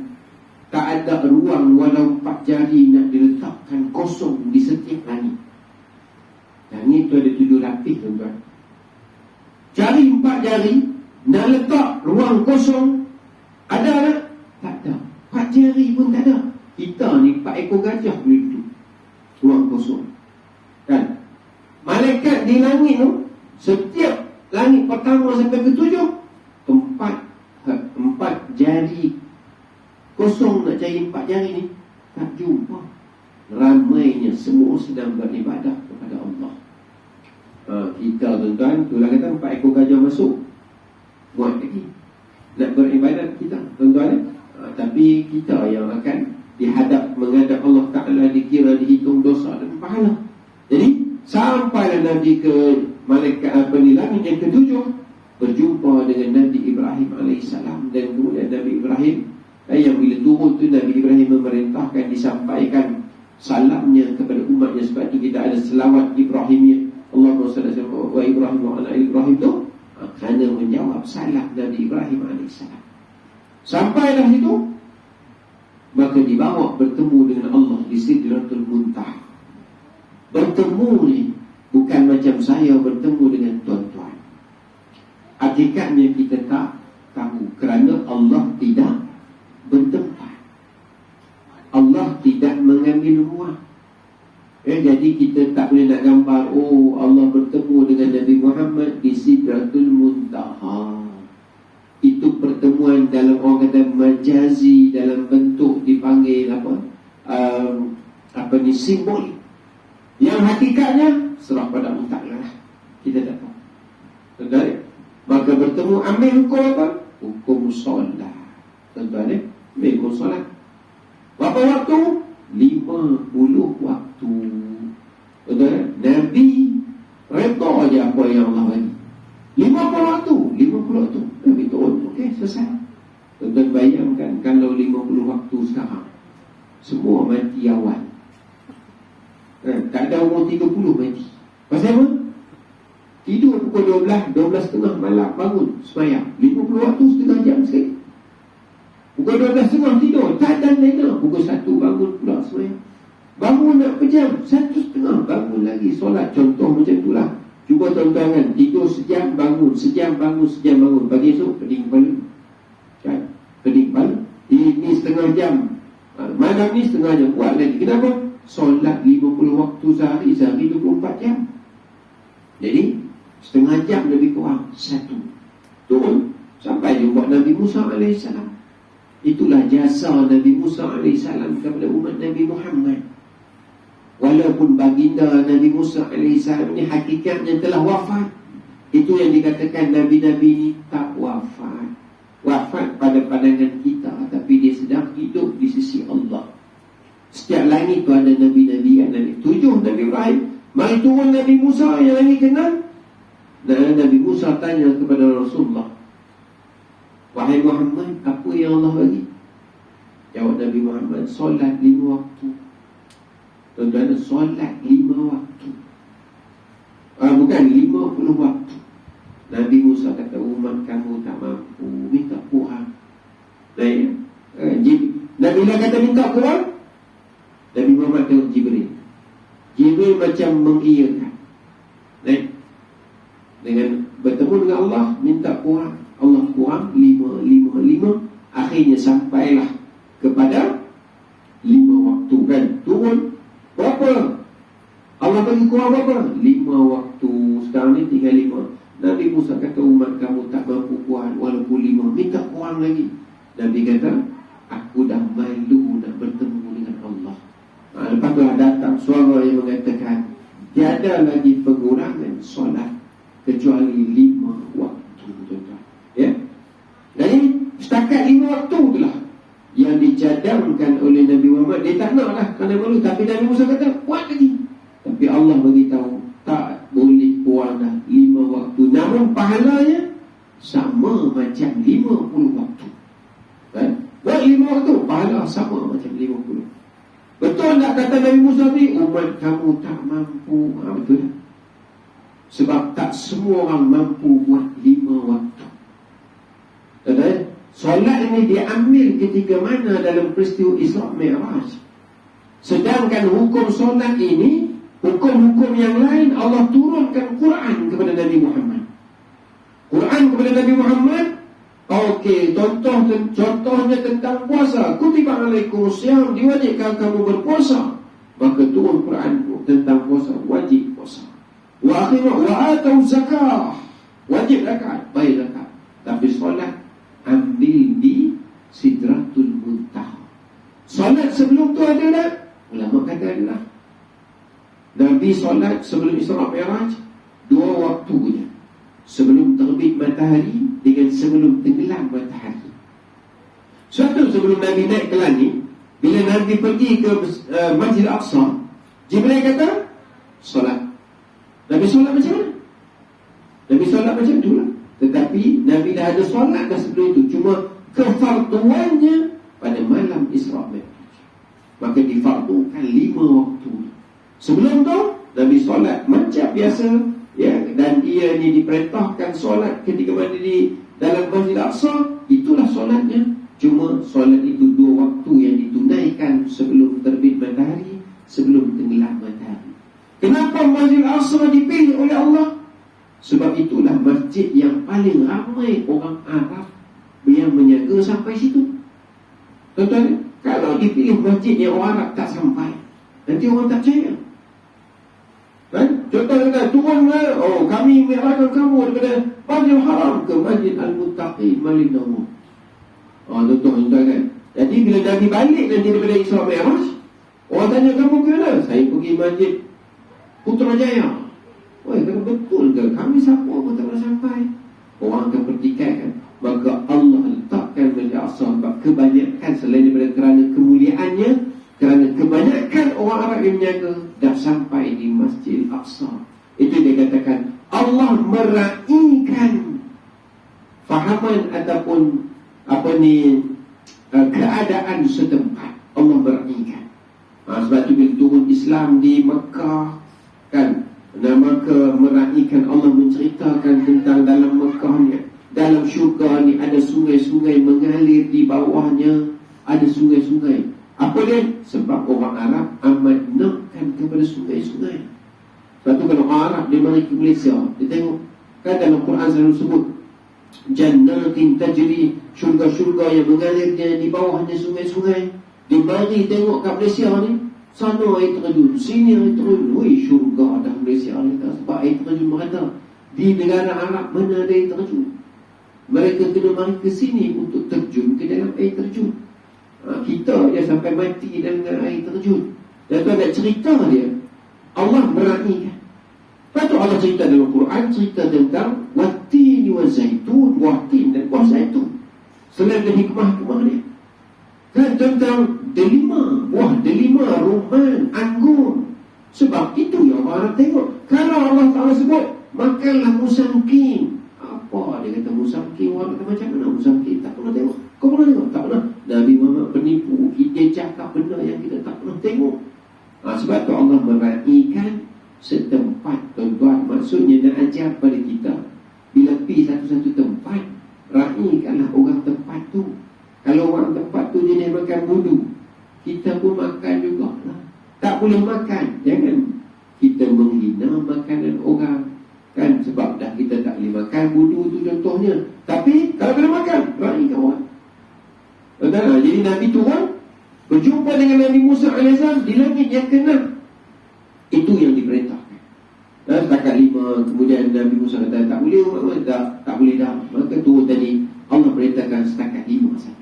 S1: tak ada ruang walau 4 jari nak diletakkan kosong di setiap langit. Langit itu ada 7 lapis tuan-tuan. Cari 4 jari nak letak ruang kosong, ada tak? Tak ada. 4 jari pun tak ada. Kita ni 4 ekor gajah boleh duduk ruang kosong, kan? Malaikat di langit tu, setiap langit pertama sampai ke-7, 4 jari kosong nak cari 4 jari ni, tak jumpa. Ramainya semua sedang beribadah kepada Allah. Kita tuan-tuan, itulah kata 4 ekor gajah masuk, buat lagi nak beribadat kita tuan-tuan. Tapi kita yang akan menghadap Allah Ta'ala, dikira, dihitung dosa dan pahala. Jadi sampailah Nabi ke malaikat langit yang ke-7, berjumpa dengan Nabi Ibrahim AS. Dan kemudian Nabi Ibrahim yang bila turun tu, Nabi Ibrahim memerintahkan disampaikan salamnya kepada umatnya. Sebab tu kita ada selawat Ibrahimiyah, Allahumma salli wa Ibrahim wa ala Ibrahim tu, kerana menjawab salam Nabi Ibrahim AS. Sampailah itu, maka dibawa bertemu dengan Allah di Sidratul Muntaha. Bertemu ni bukan macam saya bertemu dengan tuan-tuan. Hakikatnya kita tak tahu, kerana Allah tidak bertempat, Allah tidak mengambil ruang. Jadi kita tak boleh nak gambar, oh Allah bertemu dengan Nabi Muhammad di Sidratul Muntaha. Itu pertemuan dalam, orang kata majazi, dalam bentuk dipanggil simbolik. Yang hakikatnya serah pada Allah Ta'ala, kita tak tahu. Maka bertemu, ambil hukum apa? hukum solat. Tuan-tuan hukum solat. Berapa waktu? 50 waktu. Tuan-tuan, Nabi reda je apa yang Allah bagi. 50 waktu. Nabi turun. Okey, selesai. Tuan-tuan bayangkan kalau 50 waktu sekarang, semua mati awal. Tak ada umur 30 mati. Pasal apa? Tidur pukul 12:30 malam, bangun semayang 50 waktu, setengah jam sekali. Pukul 12:30 tidur, tak ada lena. Pukul 1 bangun pula semayang. Bangun nak pejam, 1:30 bangun lagi solat. Contoh macam itulah. Cuba tuan-tuan kan, tidur sejam, bangun sejam, sejam bangun. Pagi esok pening kepala kan? Pening kepala. Ini setengah jam, malam ni setengah jam. Buat lagi. Kenapa? Solat 50 waktu sehari 24 jam. Jadi setengah jam lebih kurang, satu turun sampai jumpa Nabi Musa AS. Itulah jasa Nabi Musa AS kepada umat Nabi Muhammad. Walaupun baginda Nabi Musa AS ini hakikatnya telah wafat, itu yang dikatakan Nabi-Nabi ini tak wafat. Wafat pada pandangan kita, tapi dia sedang hidup di sisi Allah. Setiap langit itu ada Nabi-Nabi kan? Nabi 7 Nabi Ibrahim. Mari turun Nabi Musa yang lagi kenal. Dan Nabi Musa tanya kepada Rasulullah, wahai Muhammad, apa yang Allah bagi? Jawab Nabi Muhammad, solat 5 waktu. Tuan-tuan, solat 5 waktu. Bukan 50 waktu. Nabi Musa kata, umat kamu tak mampu, minta kurang. Nabi lah kata minta kurang. Nabi Muhammad tengok Jibril. Jibril macam mengiyakan. Dengan bertemu dengan Allah, minta kurang. Allah kurang 5. Akhirnya sampailah kepada 5 waktu kan. Turun berapa? Allah bagi kurang berapa? 5 waktu. Sekarang ni tinggal 5. Nabi Musa kata, umat kamu tak mampu kurang walaupun 5, minta kurang lagi. Nabi kata, aku dah malu nak bertemu dengan Allah. Lepas tu datang suara yang mengatakan, tiada lagi pengurangan solat kecuali 5 waktu, tuan-tuan. Ya. Jadi setakat 5 waktu itulah yang dicadangkan oleh Nabi Muhammad. Dia tak nak lah kerana malu, tapi Nabi Musa kata buat lagi. Tapi Allah beritahu tak boleh kurang dah 5 waktu. Namun pahalanya sama macam 50 waktu. Kan? Buat 5 waktu, pahala sama macam 50. Betul tak kata Nabi Musa ni, umat kamu tak mampu? Betul tak? Sebab tak semua orang mampu buat 5 waktu. Tadi solat ini diambil ketika mana dalam peristiwa Isra' Mi'raj. Sedangkan hukum solat ini, hukum-hukum yang lain Allah turunkan Quran kepada Nabi Muhammad. Quran kepada Nabi Muhammad. Okey, contohnya tentang puasa. Kutiba alaikumusiyam, diwajibkan kamu berpuasa. Maka turun Quran tentang puasa, wajib puasa. Wa atau zakah, wajib zakat, baik zakat. Tapi solat ambil di Sidratul Muntaha. Solat sebelum tu ada tak? Ulama kata ada lah. Nabi solat sebelum Isra' Mi'raj 2 waktu je. Sebelum terbit matahari dengan sebelum tenggelam matahari. Suatu sebelum Nabi naik ke langit, bila Nabi pergi ke Masjid Al-Aqsa, Jibril kata solat. Nabi solat macam mana? Nabi solat macam tu lah. Tetapi Nabi dah ada solat dah sebelum itu. Cuma kefarduannya pada malam Isra' Mi'raj. Maka difardukan 5 waktu. Sebelum tu Nabi solat macam biasa, ya, dan dia ni diperintahkan solat ketika mana di dalam Masjid Al-Aqsa. Itulah solatnya. Cuma solat itu 2 waktu yang ditunaikan sebelum terbit matahari, sebelum tenggelam matahari. Kenapa Masjid Al-Aqsa dipilih oleh Allah? Sebab itulah masjid yang paling ramai orang Arab yang menjaga sampai situ. Tuan-tuan, kalau dipilih masjid yang orang Arab tak sampai, nanti orang tak percaya. Kan? Contohnya turun, kami mi'rajkan kamu daripada Masjidil Haram ke Masjid Al-Muttaqin Malinawu. Tuan-tuan kan. Jadi bila Nabi balik nanti daripada Isra' Mi'raj, orang tanya, kamu ke mana? Saya pergi Masjid Putrajaya. Kata betul ke? Kami siapa pun tak pernah sampai. Orang akan pertikaikan. Maka Allah kebanyakan, selain daripada kerana kemuliaannya, kerana kebanyakan orang Arab yang menjaga, dah sampai di Masjid Al-Aqsa. Itu dia katakan Allah meraihkan fahaman ataupun keadaan setempat. Allah meraihkan. Sebab tu bila turun Islam di Mekah, kan, dan maka meraihkan, Allah menceritakan tentang dalam Mekah ni, dalam syurga ni ada sungai-sungai mengalir di bawahnya, ada sungai-sungai. Apa dia? Sebab orang Arab amat nakkan kepada sungai-sungai. Sebab tu kalau orang Arab dia mari ke Malaysia, dia tengok, kan dalam Quran selalu sebut jannatin tajri, syurga-syurga yang mengalirnya di bawahnya sungai-sungai. Dia mari tengok kat Malaysia ni, sana air terjun, sini air terjun. Woi, syurga dah Malaysia ni, sebab air terjun merata. Di negara Arab mana ada air terjun? Mereka kena mari ke sini untuk terjun ke dalam air terjun. Kita dia sampai mati dengan air terjun. Dan tu ada cerita dia, Allah meraihkan. Lepas tu Allah cerita dalam Quran, cerita tentang watin wa zaitun, watin dan buah zaitun. Selain dari hikmah-hikmah dia, kan, tentang buah delima, rumman, anggur. Sebab itu yang orang tengok. Kalau Allah Ta'ala sebut makanlah musangking, apa dia kata musangking? Orang kata macam mana musangking? Tak pernah tengok. Kau pernah tengok? Tak pernah. Nabi Muhammad penipu, kita cakap benda yang kita tak pernah tengok. Sebab tu Allah meraihkan setempat, tuan-tuan. Maksudnya nak ajar pada kita, bila pergi satu-satu tempat, raihkanlah orang tempat tu. Kalau orang tempat tu dia makan wudu, kita pun makan juga lah. Tak boleh makan, jangan kita menghina makanan orang, kan, sebab dah kita tak boleh makan wudu tu contohnya. Tapi kalau boleh makan, raihkan orang. Jadi Nabi turun berjumpa dengan Nabi Musa AS di langit yang ke-6. Itu yang diperintahkan. Dan setakat 5, kemudian Nabi Musa kata tak boleh, tak boleh dah. Maka turun tadi Allah perintahkan setakat 5 saja.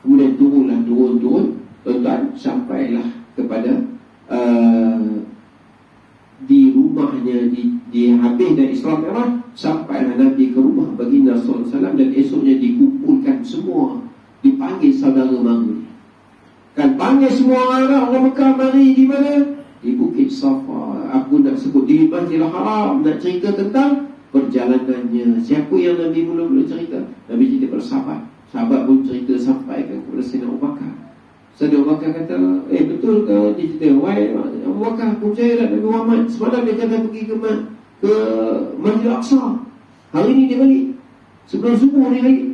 S1: Kemudian turun, tuan-tuan, sampailah kepada di rumahnya, di habis dari Isra Mi'raj, sampailah Nabi ke rumah baginda sallallahu alaihi wasallam, dan esoknya dikumpulkan semua, dipanggil saudara mara. Kan, panggil semua orang Mekah mari di mana? Di Bukit Safa. Aku nak sebut di Masjidil Haram, nak cerita tentang perjalanannya. Siapa yang Nabi mula-mula cerita? Nabi cerita bersahabat. Sahabat pun cerita sampaikan kepada Sayyidina Abu Bakar. Sayyidina Abu Bakar kata, betul ke? Dia cerita, wahai Abu Bakar, aku percaya tak Nabi Muhammad semalam dia kata pergi ke Masjid Al-Aqsa. Hari ni dia balik, sebelum subuh dia balik.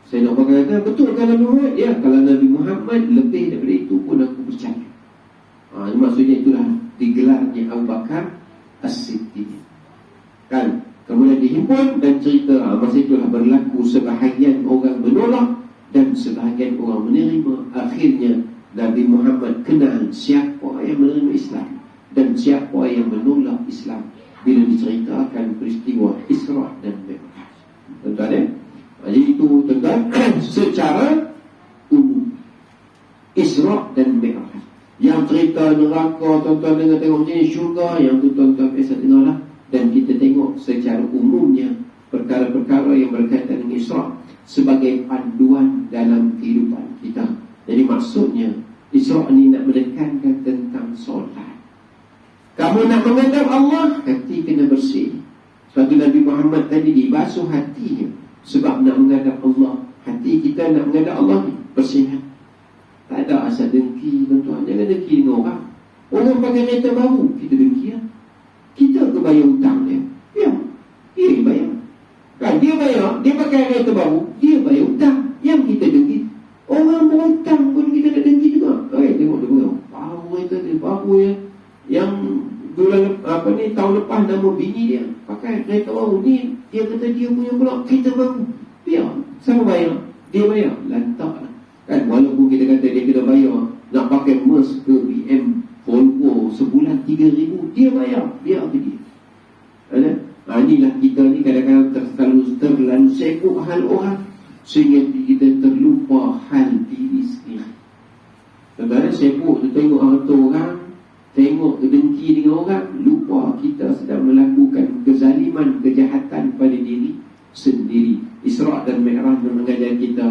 S1: Sayyidina Abu Bakar kata, betul kan Nabi Muhammad? Ya, kalau Nabi Muhammad lebih daripada itu pun aku percaya. Maksudnya itulah digelarnya Abu Bakar As-Siddiq. Kan? Kemudian dihimpun dan cerita, masa itulah berlaku sebahagian orang menolak dan sebahagian orang menerima. Akhirnya Nabi Muhammad kenal siapa yang menerima Islam dan siapa yang menolak Islam bila diceritakan peristiwa Isra dan Mi'raj. Tuan-tuan, jadi itu tuan-tuan secara umum Isra dan Mi'raj. Yang cerita neraka, tuan-tuan dengar tengok macam ni, syurga, yang tu tuan-tuan biasa dengarlah. Dan kita tengok secara umumnya perkara-perkara yang berkaitan dengan Isra sebagai panduan dalam kehidupan kita. Jadi maksudnya Isra ni nak menekankan tentang solat. Kamu nak menghadap Allah, hati kena bersih. Sebab tu Nabi Muhammad tadi dibasuh hatinya, sebab nak menghadap Allah. Hati kita nak menghadap Allah ni bersih. Tak ada asal dengki, tuan-tuan. Jangan dengki dengan orang. Orang pakai kereta baru, kita dengki lah. Kita ke bayar hutang dia? Ya, dia bayar. Kan, dia bayar, dia pakai kereta baru, dia bayar hutang. Yang kita dengki, orang berhutang pun kita nak dengki juga. Tengok dia bayar baru kereta dia, baru ya. Yang bulan tahun lepas nama bini dia pakai kereta baru ni, dia kata dia punya pula kereta baru. Biar, siapa bayar? Dia bayar, lantak lah. Kan, walaupun kita kata dia kena bayar, nak pakai Merc ke BM Volvo sebulan 3,000, dia bayar, dia pergi. Inilah kita ni kadang-kadang terlalu sibuk hal orang sehingga kita terlupa hal diri sendiri. Kadang-kadang sibuk tu tengok harta orang, tengok dengki dengan orang, lupa kita sedang melakukan kezaliman, kejahatan pada diri sendiri. Isra dan Mi'raj mengajar kita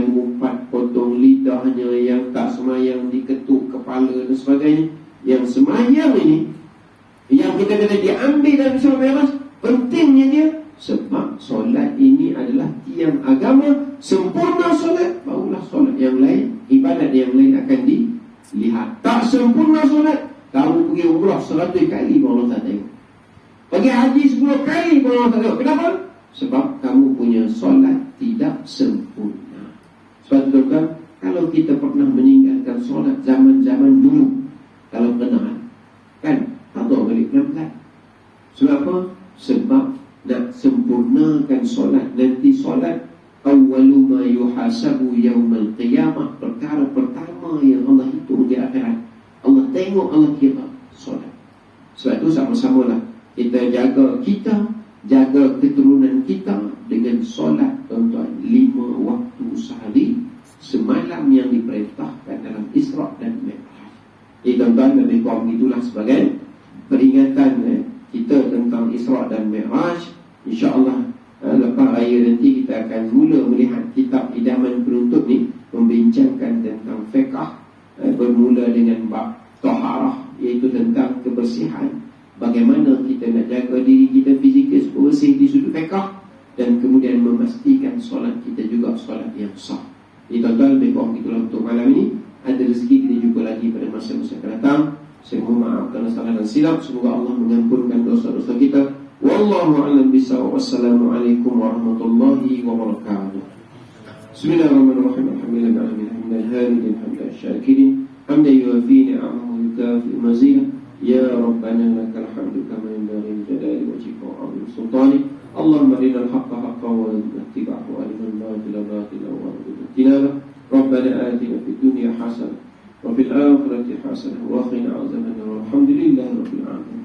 S1: yang mengumpat potong lidahnya, yang tak semayang diketuk kepala dan sebagainya. Yang semayang ini, yang kita kata diambil dalam Isra Mi'raj, pentingnya dia sebab solat ini adalah tiang agama. Sempurna solat, barulah solat yang lain, ibadat yang lain akan dilihat. Tak sempurna solat, kamu pergi umrah 100 kali baru Allah tak tengok, pergi haji 10 kali baru Allah tak tengok. Kenapa? Sebab kamu punya solat tidak sempurna. Sebab itu kan, kalau kita pernah meninggalkan solat zaman-zaman dulu, kalau kenal kan, tak tahu balik pelan-pelan. Sebab apa? Sebab nak sempurnakan solat. Nanti solat awwalu ma yuhasabu yaumal qiyamah, perkara pertama yang Allah hitung di akhirat. Allah tengok, Allah kira solat. Sebab itu sama-samalah kita jaga keturunan kita dengan solat, tuan-tuan, 5 waktu sehari semalam yang diperintahkan dalam Isra dan Mi'raj. Tuan-tuan, lebih kurang itulah sebagai peringatan kita tentang Isra dan Mi'raj. InsyaAllah lepas raya nanti kita akan mula melihat kitab idaman penuntut ni, membincangkan tentang fiqh, bermula dengan bab taharah, iaitu tentang kebersihan. Bagaimana kita nak jaga diri kita fizikal bersih di sudut fiqh, dan kemudian memastikan solat kita juga solat yang sah. Tuan-tuan, lebih kurang itulah untuk malam ini. Ada rezeki kita jumpa lagi pada masa-masa akan datang. Saya mohon maaf kerana salah dan silap. Semoga Allah mengampunkan dosa-dosa kita. Wallahu a'lam bishawab. Wassalamualaikum warahmatullahi wabarakatuh. Bismillahirrahmanirrahim. Alhamdulillahirabbil alamin. Hamdan hamdan syakirin. Hamdan yuwafi ni'amahu yukafi mazidah. Ya Rabbana lakal hamdu kama yanbaghi li jalali wajhika wa 'azimi sultanik. Allahumma arinal haqqa haqqan wa ittiba'hu wa arinal batila batilan wa ijtinabah. Rabbana atina fid dunya hasanah wa fil akhirati hasanah wa qina 'adzabannar. Alhamdulillahi rabbil alamin.